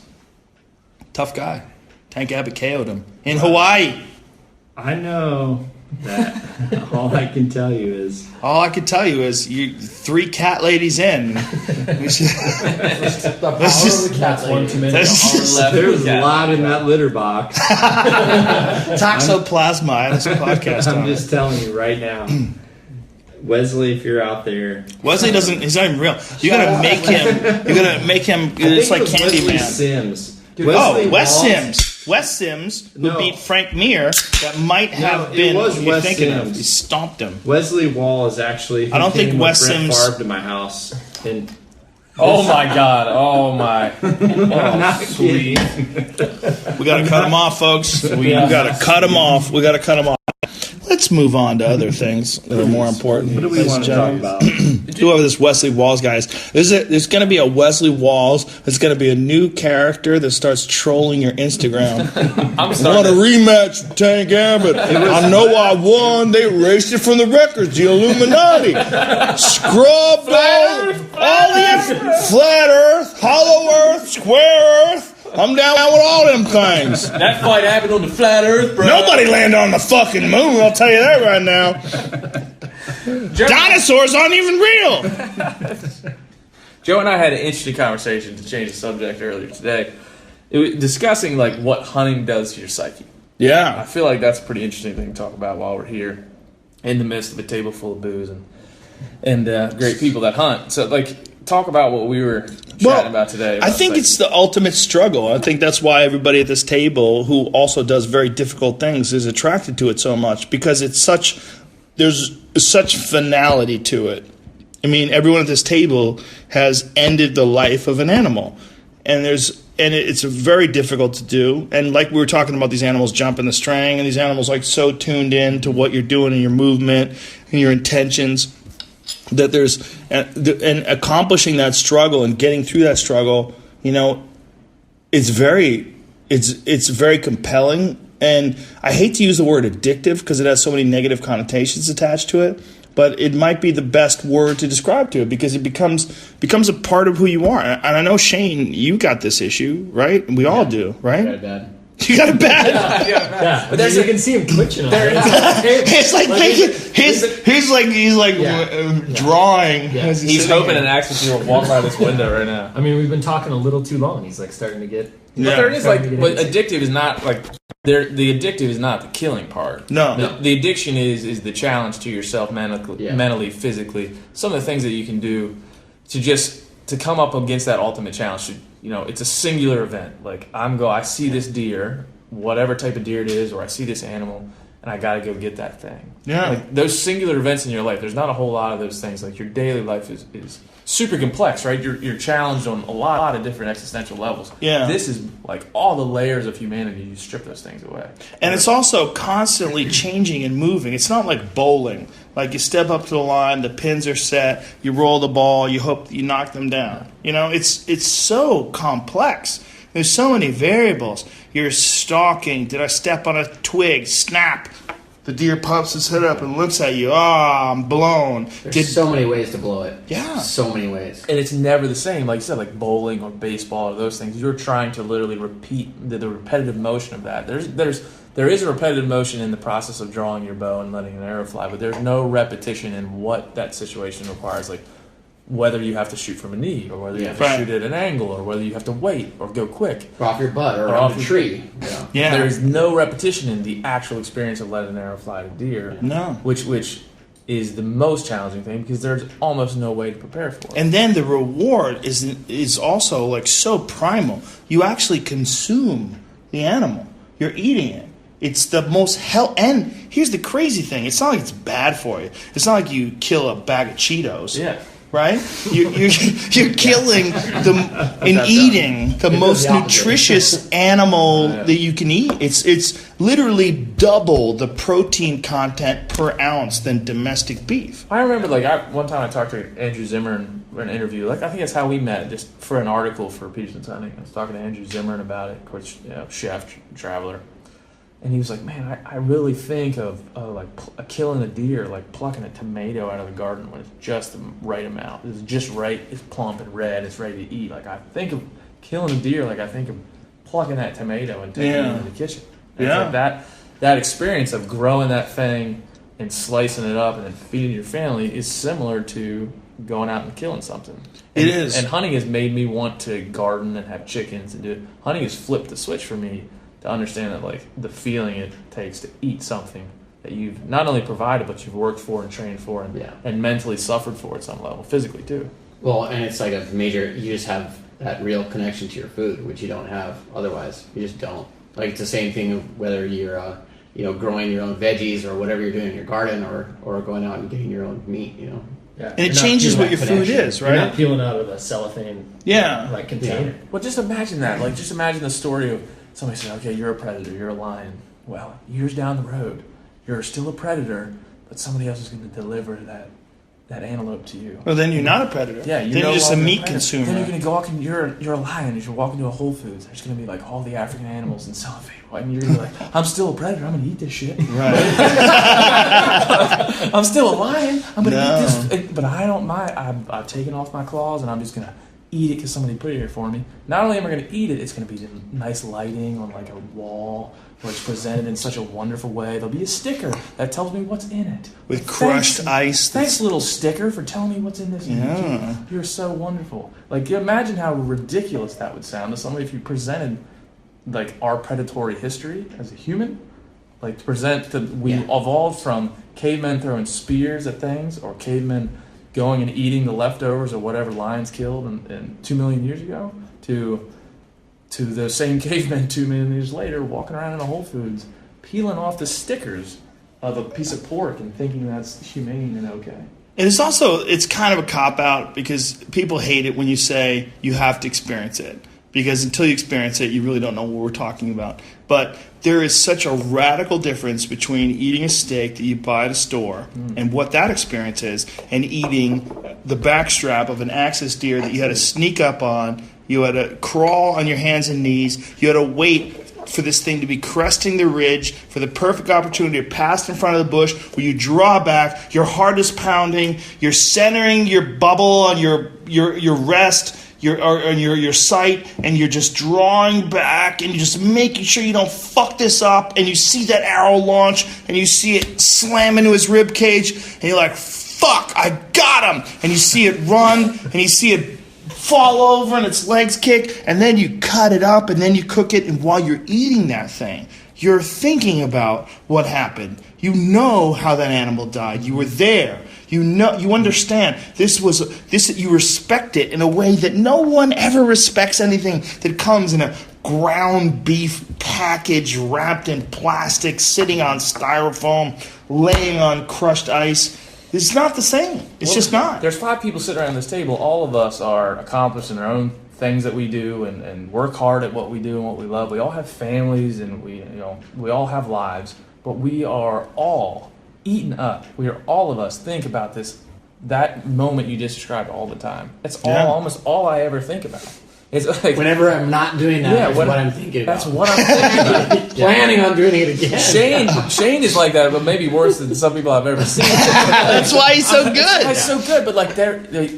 Tough guy. Tank Abbott KO'd him in Hawaii. I know that all I can tell you is All I can tell you is you 3 cat ladies in. We should- The power Let's just- of the cat That's one too lady. many. That's just there's a lot in that litter box. toxoplasma. That's a podcast I'm on it. just telling you right now. Wesley, if you're out there, Wesley doesn't. He's not even real. You're gonna make him. You're gonna make him. It's like Wesley Candyman. Sims. Oh, Wes Walls- Sims. Wes Sims, who No. beat Frank Mir, that might have it been was what you're Wes thinking of. Sims. He stomped him. Wesley Wall is actually. I don't he think came Wes with Brett Sims- Favre to my house, and Oh my God! Oh my! not Sweet. We gotta cut him off, folks. We gotta cut him off. We gotta cut him off. Let's move on to other things that are more important. what do we ladies want and to talk gentlemen. about? Whoever this Wesley Walls guy is. There's going to be a Wesley Walls. There's going to be a new character that starts trolling your Instagram. I'm Want a starting. rematch with Tank Abbott? I know I won. They erased it from the records. The Illuminati scrubbed all the flat Earth, hollow Earth, square Earth. I'm down with all them things. That fight happened on the flat Earth, bro. Nobody landed on the fucking moon. I'll tell you that right now. Dinosaurs aren't even real. Joe and I had an interesting conversation to change the subject earlier today. It was discussing like what hunting does to your psyche. I Yeah. feel like that's a pretty interesting thing to talk about while we're here, in the midst of a table full of booze and great people that hunt. So, like, talk about what we were chatting about today. I think it's the ultimate struggle. I think that's why everybody at this table who also does very difficult things is attracted to it so much, because there's such finality to it. I mean, everyone at this table has ended the life of an animal, and it's very difficult to do. And like we were talking about, these animals jumping the string, and these animals like so tuned in to what you're doing and your movement and your intentions, that there's and accomplishing that struggle and getting through that struggle, it's very compelling. And I hate to use the word addictive because it has so many negative connotations attached to it, but it might be the best word to describe to it, because it becomes a part of who you are. And I know, Shane, you got this issue, right? We all do, right? Got it bad. You got it bad. Yeah, but you can see him twitching on it. It's like he's like drawing. Yeah. as He's sitting hoping here. an accident will walk by this window right now. I mean, we've been talking a little too long. He's like starting to get. But there is like, Starting to but get addictive is not like the addictive is not the killing part. No. The addiction is the challenge to yourself mentally, physically. Some of the things that you can do to come up against that ultimate challenge. It's a singular event. Like I see this deer, whatever type of deer it is, or I see this animal, and I got to go get that thing. Yeah. Like those singular events in your life. There's not a whole lot of those things. Like your daily life is super complex, right? You're challenged on a lot of different existential levels. Yeah. This is like all the layers of humanity. You strip those things away. And it's also constantly changing and moving. It's not like bowling. Like you step up to the line, the pins are set, you roll the ball, you hope you knock them down. It's so complex. There's so many variables. You're stalking. Did I step on a twig? Snap. The deer pops his head up and looks at you. I'm blown. There's so many ways to blow it. Yeah. So many ways. And it's never the same. Like you said, like bowling or baseball or those things. You're trying to literally repeat the repetitive motion of that. There is a repetitive motion in the process of drawing your bow and letting an arrow fly, but there's no repetition in what that situation requires. Like whether you have to shoot from a knee, or whether you have to shoot at an angle, or whether you have to wait or go quick. Or off your butt or off a tree. Yeah. There's no repetition in the actual experience of letting an arrow fly at a deer. No. Which is the most challenging thing, because there's almost no way to prepare for it. And then the reward is also like so primal. You actually consume the animal. You're eating it. It's the most and here's the crazy thing. It's not like it's bad for you. It's not like you kill a bag of Cheetos. Yeah. Right? You're killing eating the most nutritious animal that you can eat. It's literally double the protein content per ounce than domestic beef. I remember, one time I talked to Andrew Zimmern for an interview. I think that's how we met, just for an article for Peterson's Hunting. I was talking to Andrew Zimmern about it, of course, chef, traveler. And he was like, man, I really think of killing a deer, like plucking a tomato out of the garden when it's just the right amount. It's just right. It's plump and red. It's ready to eat. Like I think of killing a deer, like I think of plucking that tomato and taking it into the kitchen. And it's like that experience of growing that thing and slicing it up and then feeding your family is similar to going out and killing something. It is. And hunting has made me want to garden and have chickens and do it. Hunting has flipped the switch for me to understand that, like, the feeling it takes to eat something that you've not only provided, but you've worked for and trained for and mentally suffered for at some level, physically too. Well, and it's like a major, you just have that real connection to your food, which you don't have otherwise. You just don't. Like, it's the same thing of whether you're, growing your own veggies or whatever you're doing in your garden, or going out and getting your own meat, Yeah. And it changes what your food is, right? You're not peeling out of a cellophane container. Yeah. Well, just imagine that. Like, just imagine the story of somebody saying, okay, you're a predator, you're a lion. Well, years down the road, you're still a predator, but somebody else is going to deliver that antelope to you. Well, then you're not a predator. Yeah, then you're just a meat consumer. Then you're going to go out and you're a lion. As you walk into a Whole Foods, there's going to be like all the African animals in cellophane. And you're going to be like, I'm still a predator. I'm going to eat this shit. Right. I'm still a lion. I'm going to eat this. But I don't mind. I've taken off my claws and I'm just going to eat it because somebody put it here for me. Not only am I going to eat it, it's going to be nice lighting on like a wall where it's presented in such a wonderful way. There'll be a sticker that tells me what's in it. With crushed ice. Thanks, little sticker, for telling me what's in this. Yeah. You're so wonderful. Like, imagine how ridiculous that would sound to somebody if you presented like our predatory history as a human. Like, to present that we evolved from cavemen throwing spears at things, or cavemen going and eating the leftovers of whatever lions killed in 2 million years ago, to the same cavemen 2 million years later walking around in a Whole Foods peeling off the stickers of a piece of pork and thinking that's humane and okay. And it's kind of a cop-out, because people hate it when you say you have to experience it. Because until you experience it, you really don't know what we're talking about. But there is such a radical difference between eating a steak that you buy at a store and what that experience is, and eating the backstrap of an axis deer that you had to sneak up on, you had to crawl on your hands and knees, you had to wait for this thing to be cresting the ridge, for the perfect opportunity to pass in front of the bush, where you draw back, your heart is pounding, you're centering your bubble on your rest, your sight, and you're just drawing back and you're just making sure you don't fuck this up, and you see that arrow launch and you see it slam into his rib cage and you're like, fuck, I got him, and you see it run and you see it fall over and its legs kick, and then you cut it up and then you cook it, and while you're eating that thing, you're thinking about what happened. You know how that animal died. You were there. You know, you understand. This. You respect it in a way that no one ever respects anything that comes in a ground beef package wrapped in plastic, sitting on styrofoam, laying on crushed ice. It's not the same. It's just not. There's 5 people sitting around this table. All of us are accomplished in our own things that we do and work hard at what we do and what we love. We all have families and we all have lives, but we are all eaten up. We are, all of us think about that moment you just described all the time. That's almost all I ever think about. It's like Whenever I'm not doing that, Yeah, that's what I'm thinking about. that's what I'm thinking about. Planning on doing it again. Shane is like that, but maybe worse than some people I've ever seen. That's why he's so good. It's so good, but like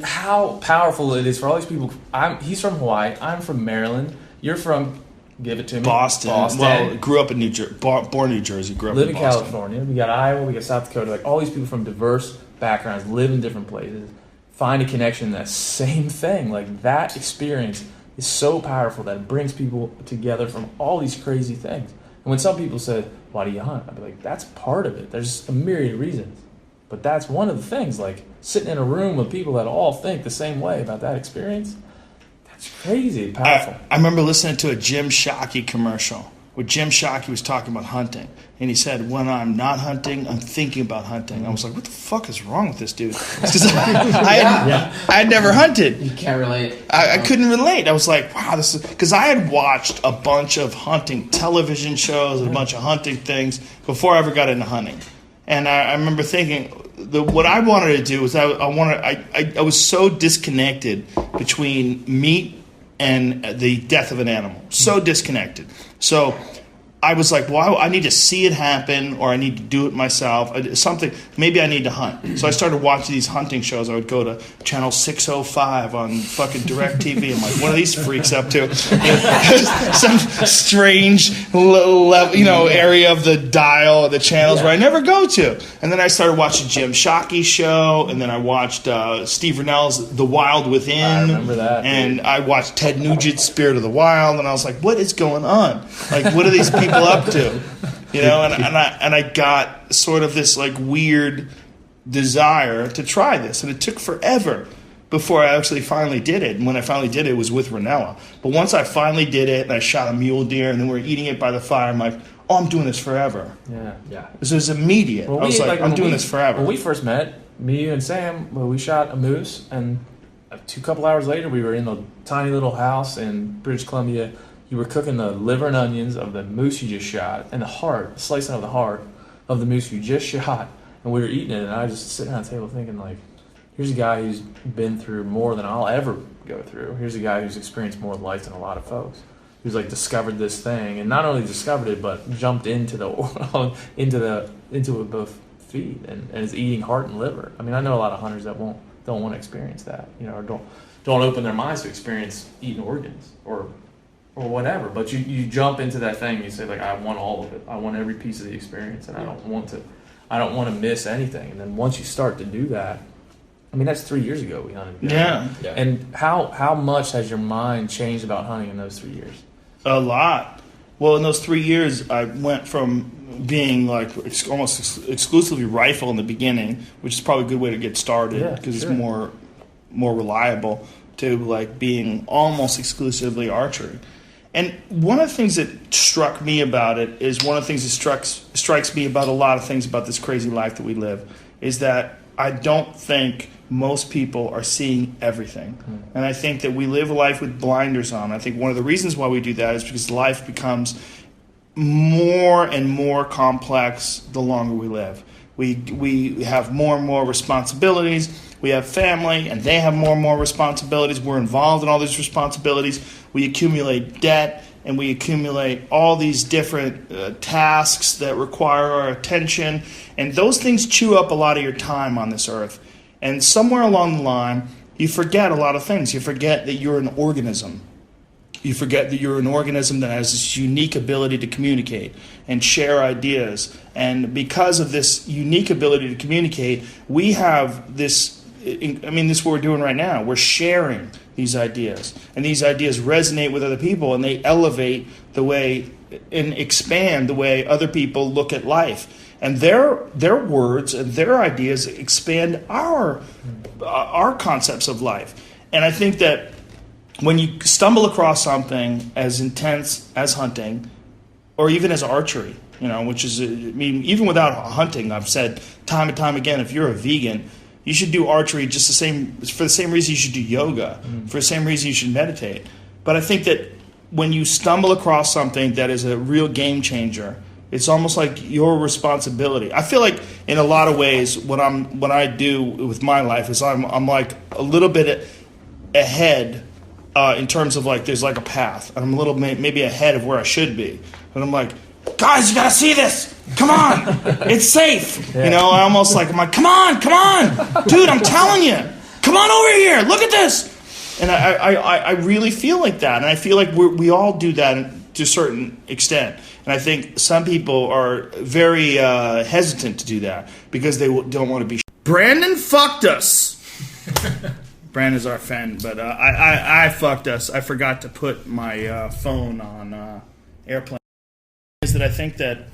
how powerful it is for all these people. He's from Hawaii. I'm from Maryland. You're from, give it to me, Boston. Well, grew up in New Jersey, born in New Jersey, grew up live in in Boston. California. We got Iowa. We got South Dakota. Like all these people from diverse backgrounds, live in different places, find a connection in that same thing. Like that experience is so powerful that it brings people together from all these crazy things. And when some people say, why do you hunt? I'd be like, that's part of it. There's a myriad of reasons. But that's one of the things, like sitting in a room with people that all think the same way about that experience. That's crazy, powerful. I remember listening to a Jim Shockey commercial where Jim Shockey was talking about hunting. And he said, when I'm not hunting, I'm thinking about hunting. I was like, what the fuck is wrong with this dude? Because I had never hunted. You can't relate. I couldn't relate. I was like, wow, this is... Because I had watched a bunch of hunting television shows and a bunch of hunting things before I ever got into hunting. And I remember thinking, what I wanted to do was I was so disconnected between meat and the death of an animal. So disconnected. So I was like, well, I need to see it happen, or I need to do it myself. Something. Maybe I need to hunt. So I started watching these hunting shows. I would go to channel 605 on fucking DirecTV. I'm like, what are these freaks up to? Some strange area of the dial, the channels where I never go to. And then I started watching Jim Shockey's show, and then I watched Steve Rinell's The Wild Within. I remember that. And I watched Ted Nugent's Spirit of the Wild, and I was like, what is going on? Like, what are these people up to? You know, and I got sort of this like weird desire to try this, and it took forever before I actually finally did it. And when I finally did it, it was with Ranella. But once I finally did it, and I shot a mule deer, and then we're eating it by the fire, I'm like, oh, I'm doing this forever. Yeah. This was immediate. Well, I was like, I'm doing this forever. When we first met, me, you, and Sam, we shot a moose, and a couple hours later, we were in a tiny little house in British Columbia. You were cooking the liver and onions of the moose you just shot, and the heart, slicing of the heart of the moose you just shot, and we were eating it, and I was just sitting around the table thinking, like, here's a guy who's been through more than I'll ever go through. Here's a guy who's experienced more life than a lot of folks. Who's like discovered this thing, and not only discovered it, but jumped into the into it both feet, and is eating heart and liver. I mean, I know a lot of hunters that don't want to experience that, you know, or don't open their minds to experience eating organs or whatever. But you jump into that thing, and you say, like, I want all of it. I want every piece of the experience, and I don't want to miss anything. And then once you start to do that, I mean, that's 3 years ago we hunted together. Yeah. And how much has your mind changed about hunting in those 3 years? A lot. Well, in those 3 years, I went from being like almost exclusively rifle in the beginning, which is probably a good way to get started because it's more reliable, to like being almost exclusively archery. And one of the things that struck me about it is one of the things that strikes me about a lot of things about this crazy life that we live is that I don't think most people are seeing everything. And I think that we live a life with blinders on. I think one of the reasons why we do that is because life becomes more and more complex the longer we live. We have more and more responsibilities. We have family, and they have more and more responsibilities. We're involved in all these responsibilities. We accumulate debt, and we accumulate all these different tasks that require our attention. And those things chew up a lot of your time on this earth. And somewhere along the line, you forget a lot of things. You forget that you're an organism. You forget that you're an organism that has this unique ability to communicate and share ideas. And because of this unique ability to communicate, we have this, I mean, this is what we're doing right now. We're sharing these ideas. And these ideas resonate with other people, and they elevate the way and expand the way other people look at life. And their words and their ideas expand our concepts of life. And I think that when you stumble across something as intense as hunting, or even as archery, you know, which is, I mean, even without hunting, I've said time and time again, if you're a vegan, you should do archery just for the same reason you should do yoga, for the same reason you should meditate. But I think that when you stumble across something that is a real game changer, it's almost like your responsibility. I feel like in a lot of ways, what I do with my life is I'm like a little bit ahead in terms of like there's like a path. And I'm a little maybe ahead of where I should be. And I'm like, guys, you gotta see this. Come on, it's safe. You know, I'm like, come on, dude, I'm telling you, come on over here, look at this. And I really feel like that, and I feel like we all do that to a certain extent. And I think some people are very hesitant to do that because they don't want to be. Brandon fucked us. Brandon's our friend, but I fucked us. I forgot to put my phone on airplane. Is that I think that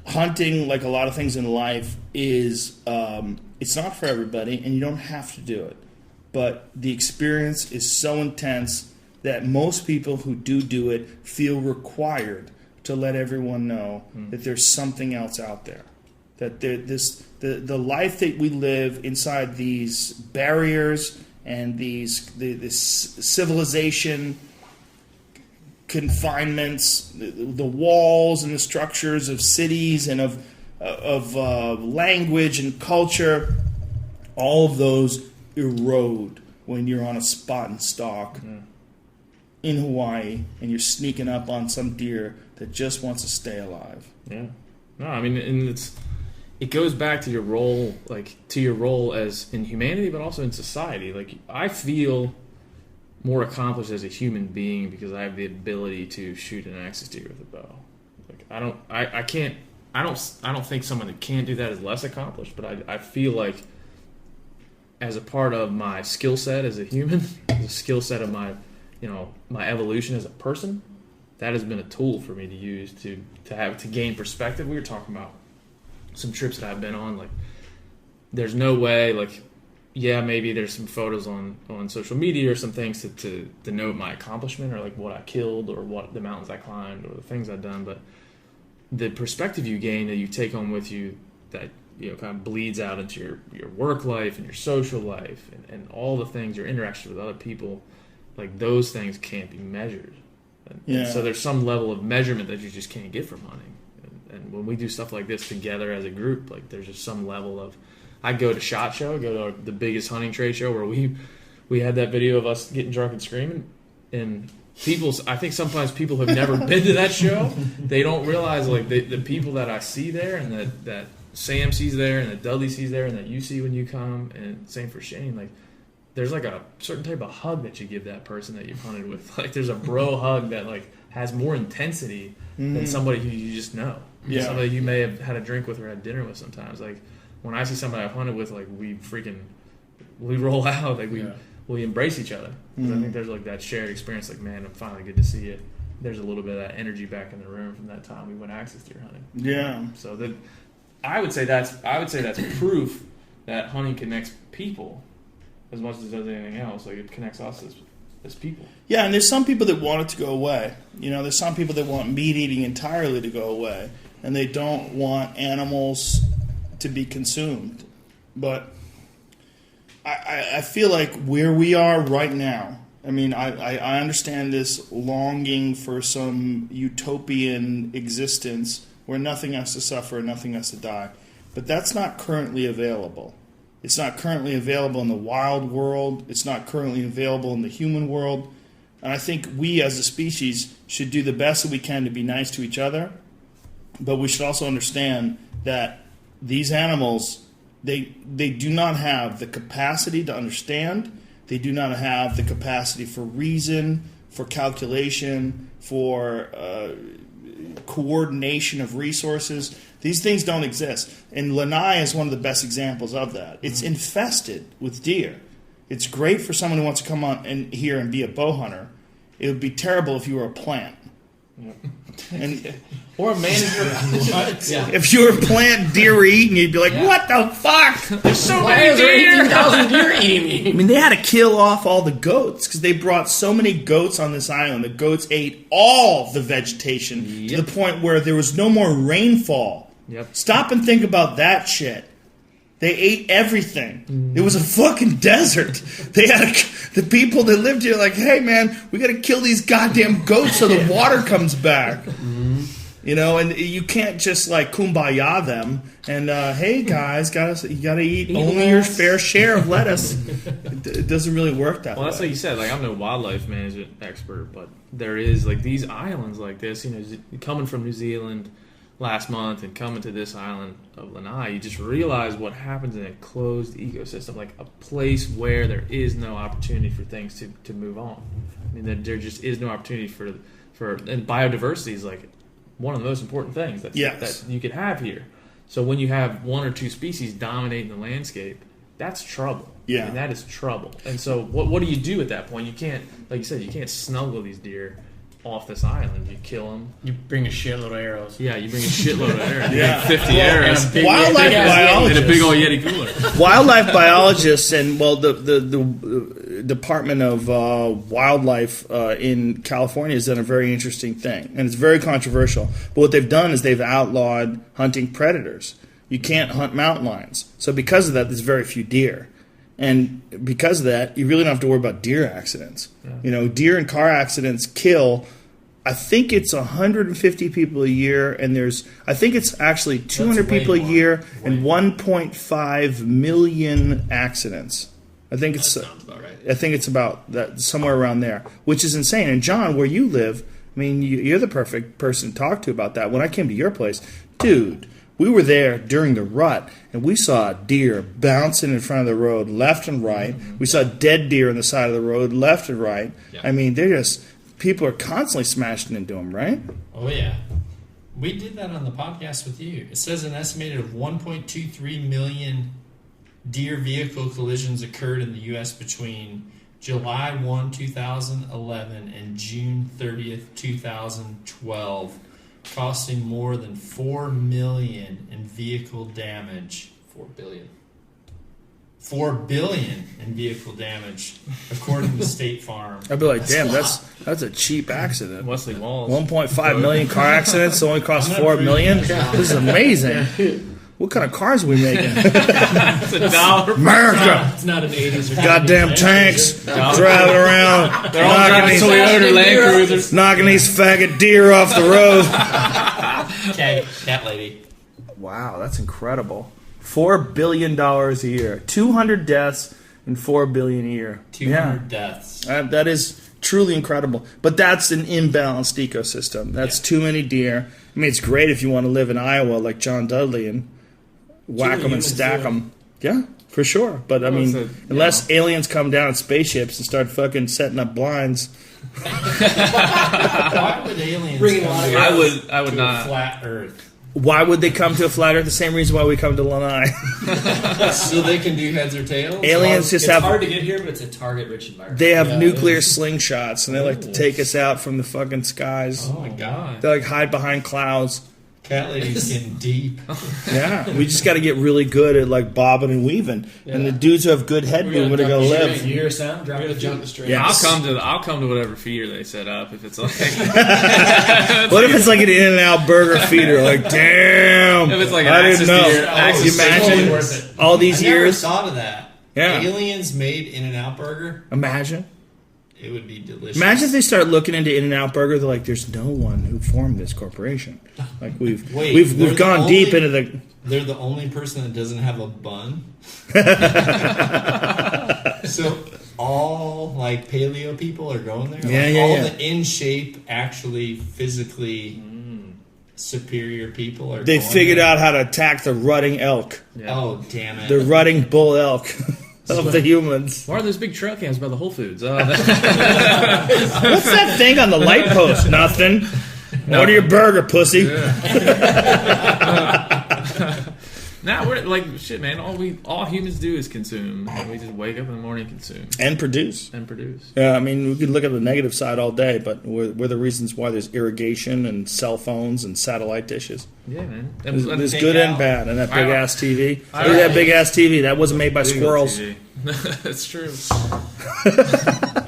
hunting, like a lot of things in life, is it's not for everybody, and you don't have to do it. But the experience is so intense that most people who do it feel required to let everyone know that there's something else out there. That the life that we live inside these barriers and this civilization confinements, the walls and the structures of cities and of language and culture, all of those erode when you're on a spot and stalk in Hawaii and you're sneaking up on some deer that just wants to stay alive. Yeah. No, I mean, and it goes back to your role, as in humanity, but also in society. Like, I feel more accomplished as a human being because I have the ability to shoot an axis deer with a bow. Like, I don't think someone that can't do that is less accomplished, but I feel like as a part of my skill set as a human, as a skill set of my evolution as a person, that has been a tool for me to use to gain perspective. We were talking about some trips that I've been on. Like, there's no way, like, yeah, maybe there's some photos on social media or some things to denote my accomplishment or like what I killed or what the mountains I climbed or the things I've done. But the perspective you gain that you take home with you that, you know, kind of bleeds out into your work life and your social life and all the things, your interaction with other people, like those things can't be measured. And so there's some level of measurement that you just can't get from hunting. And when we do stuff like this together as a group, like there's just some level of, I go to SHOT Show, go to the biggest hunting trade show where we had that video of us getting drunk and screaming, and I think sometimes people have never been to that show. They don't realize like the people that I see there and that Sam sees there and that Dudley sees there and that you see when you come, and same for Shane, like there's like a certain type of hug that you give that person that you've hunted with. Like there's a bro hug that like has more intensity than somebody who you just know. Yeah. Somebody you may have had a drink with or had dinner with sometimes. Like when I see somebody I've hunted with, like we roll out, like we embrace each other. Because I think there's like that shared experience. Like, man, I'm finally good to see you. There's a little bit of that energy back in the room from that time we went axis deer hunting. Yeah. So that I would say that's proof that hunting connects people as much as it does anything else. Like it connects us as people. Yeah, and there's some people that want it to go away. You know, there's some people that want meat eating entirely to go away, and they don't want animals to be consumed. But I feel like where we are right now, I mean, I understand this longing for some utopian existence where nothing has to suffer, nothing has to die. But that's not currently available. It's not currently available in the wild world. It's not currently available in the human world. And I think we as a species should do the best that we can to be nice to each other. But we should also understand that these animals, they do not have the capacity to understand. They do not have the capacity for reason, for calculation, for coordination of resources. These things don't exist. And Lanai is one of the best examples of that. It's infested with deer. It's great for someone who wants to come on and here and be a bow hunter. It would be terrible if you were a plant. And or a manager. If you were a plant, deer were eating, you'd be like, what the fuck? There's so many deer. 18,000 deer eating me. I mean, they had to kill off all the goats because they brought so many goats on this island. The goats ate all the vegetation to the point where there was no more rainfall. Stop and think about that shit. They ate everything. It was a fucking desert. They had the people that lived here like, hey man, we got to kill these goddamn goats so the water comes back. And you can't just like kumbaya them and hey guys, you gotta eat only your fair share of lettuce. It doesn't really work that way. Well, that's like you said. Like I'm no wildlife management expert, but there is like these islands like this. Coming from New Zealand last month and coming to this island of Lanai, you just realize what happens in a closed ecosystem, like a place where there is no opportunity for things to move on. I mean, there just is no opportunity for and biodiversity is like one of the most important things that you could have here. So when you have one or two species dominating the landscape, that's trouble. Yeah, I mean, that is trouble. And so what do you do at that point? You can't, like you said, you can't snuggle these deer off this island. You kill them. You bring a shitload of arrows. Yeah, you bring a shitload of arrows. You Yeah. bring 50 arrows. Wildlife biologists. And a big old Yeti cooler. Wildlife biologists and the Department of Wildlife in California has done a very interesting thing, and it's very controversial. But what they've done is they've outlawed hunting predators. You can't hunt mountain lions. So because of that, there's very few deer. And because of that, you really don't have to worry about deer accidents. Yeah. Deer and car accidents kill, I think it's 150 people a year, and I think it's actually 200 people a year and 1.5 million accidents. I think it's sounds about right. I think it's about that, somewhere around there, which is insane. And John, where you live, I mean, you're the perfect person to talk to about that. When I came to your place, dude, we were there during the rut, and we saw deer bouncing in front of the road left and right. Mm-hmm. We saw dead deer on the side of the road left and right. Yeah. I mean, people are constantly smashing into them, right? Oh, yeah. We did that on the podcast with you. It says an estimated of 1.23 million deer vehicle collisions occurred in the U.S. between July 1, 2011 and June 30th, 2012. Costing more than $4 million in vehicle damage. $4 billion in vehicle damage, according to State Farm. I'd be like, damn, that's a cheap accident. Wesley Walls. 1.5 million car accidents only cost $4 million. This is amazing. What kind of cars are we making? It's $1. America. It's not an 80s or Goddamn tanks driving around, They're all driving Toyota Land Cruisers, knocking these faggot deer off the road. Cat lady. Wow, that's incredible. $4 billion a year, 200 deaths, and $4 billion a year. 200 deaths. That is truly incredible. But that's an imbalanced ecosystem. That's too many deer. I mean, it's great if you want to live in Iowa like John Dudley and whack them and stack them. Yeah, for sure. But I mean, unless aliens come down in spaceships and start fucking setting up blinds. Why would aliens I would to not. a flat Earth? Why would they come to a flat Earth? The same reason why we come to Lanai. So they can do heads or tails? Aliens It's hard to get here, but it's a target-rich environment. They have nuclear slingshots, and they like to take us out from the fucking skies. Oh my god. They like hide behind clouds. Cat lady's getting deep. Yeah, we just got to get really good at like bobbing and weaving. Yeah. And the dudes who have good head movement are gonna live. You hear a sound? Drop the jump the string. Yes. I'll come to whatever feeder they set up if it's like. What if it's like an In-N-Out burger feeder? Like, damn! If it's like I didn't know. Axis You imagine all these I never years? thought of that. Yeah. Aliens made In-N-Out burger. Imagine. It would be delicious. Imagine if they start looking into In-N-Out Burger. They're like, "There's no one who formed this corporation. Like we've gone deep into the." They're the only person that doesn't have a bun. So all like paleo people are going there. All the in shape, actually physically superior people are. They figured out how to attack the rutting elk. Yeah. Oh damn it! The rutting bull elk. Of the humans. Why are those big trail cams by the Whole Foods? What's that thing on the light post? Nothing. Order your burger, pussy. Nah, we're like shit, man. All humans do is consume. And we just wake up in the morning and consume and produce. Yeah, I mean, we could look at the negative side all day, but we're the reasons why there's irrigation and cell phones and satellite dishes. Yeah, man. There's good and bad, and that big ass TV. Look at that big ass TV. That wasn't made by squirrels. That's true.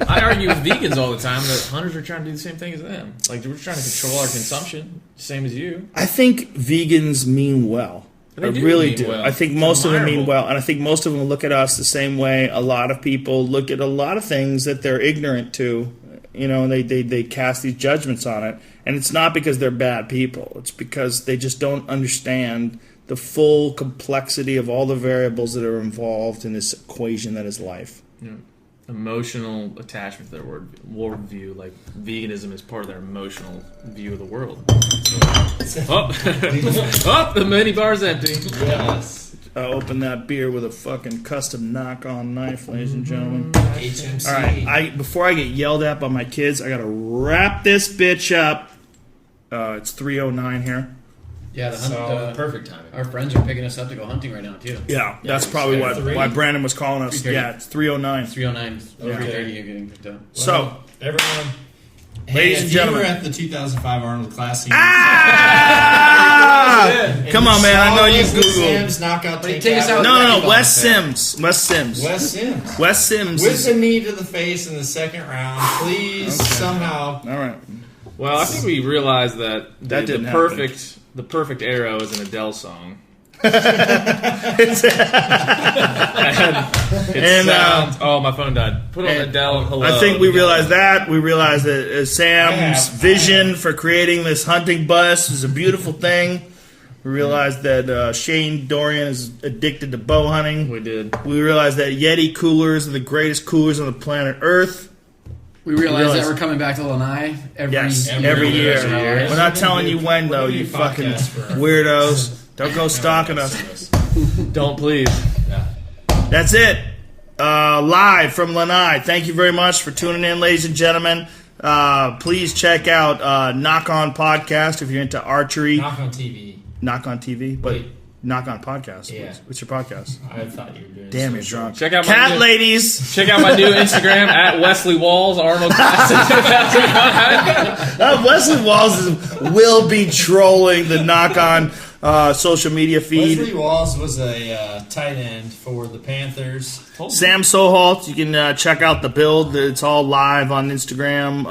I argue with vegans all the time that hunters are trying to do the same thing as them. Like we're trying to control our consumption, same as you. I think vegans mean well. I really do. Well. I think most of them mean well, and I think most of them look at us the same way a lot of people look at a lot of things that they're ignorant to and they cast these judgments on it. And it's not because they're bad people. It's because they just don't understand the full complexity of all the variables that are involved in this equation that is life. Yeah. Emotional attachment to their worldview, like veganism is part of their emotional view of the world. The mini bar's empty. Yes. Open that beer with a fucking custom knock-on knife, ladies and gentlemen. HMC. All right, before I get yelled at by my kids, I gotta wrap this bitch up. It's 3:09 here. Yeah, Perfect timing. Our friends are picking us up to go hunting right now too. Yeah, that's probably why Brandon was calling us. 3:30. Yeah, it's 3:09. 3:09. 3:30. You're getting picked up. So, everyone, ladies and if you gentlemen, were at the 2005 Arnold Classic. Come on, man! I know you Googled Googled. Sims knockout Take take us out. out. No, Wes Sims. Wes Sims. Wes Sims. Wes Sims. With the knee to the face in the second round, please somehow. All right. Well, I think we realized that That didn't the perfect arrow is an Adele song. Oh, my phone died. Put on Adele. Hello. I think we realized that. We realized that Sam's vision for creating this hunting bus is a beautiful thing. We realized that Shane Dorian is addicted to bow hunting. We did. We realized that Yeti coolers are the greatest coolers on the planet Earth. We realize that we're coming back to Lanai every year. year. We're not telling you when, though, you fucking weirdos. Don't go stalking us. Don't please. That's it. Live from Lanai. Thank you very much for tuning in, ladies and gentlemen. Please check out Knock On Podcast if you're into archery. Knock on TV. Knock On TV? But Wait. Knock On Podcast. Yeah. What's your podcast? I thought you were doing. Damn, you're drunk. Check out Cat my new, Ladies. Check out my new Instagram at Wesley Walls Arnold Classic. Wesley Walls will be trolling the Knock On social media feed. Wesley Walls was a tight end for the Panthers. Sam Soholt, you can check out the build. It's all live on Instagram.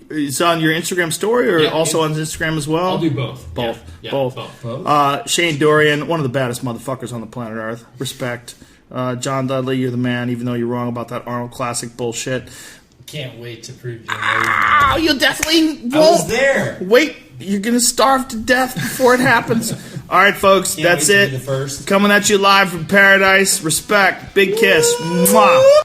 It's on your Instagram story or also on Instagram as well? I'll do both. Both. Yeah, Both. Shane Dorian, one of the baddest motherfuckers on the planet Earth. Respect. John Dudley, you're the man, even though you're wrong about that Arnold Classic bullshit. Can't wait to prove you. Oh, you definitely won't. I was there. Wait, you're going to starve to death before it happens. All right, folks, Can't that's wait to it. be the first. Coming at you live from paradise. Respect. Big kiss. Mwah.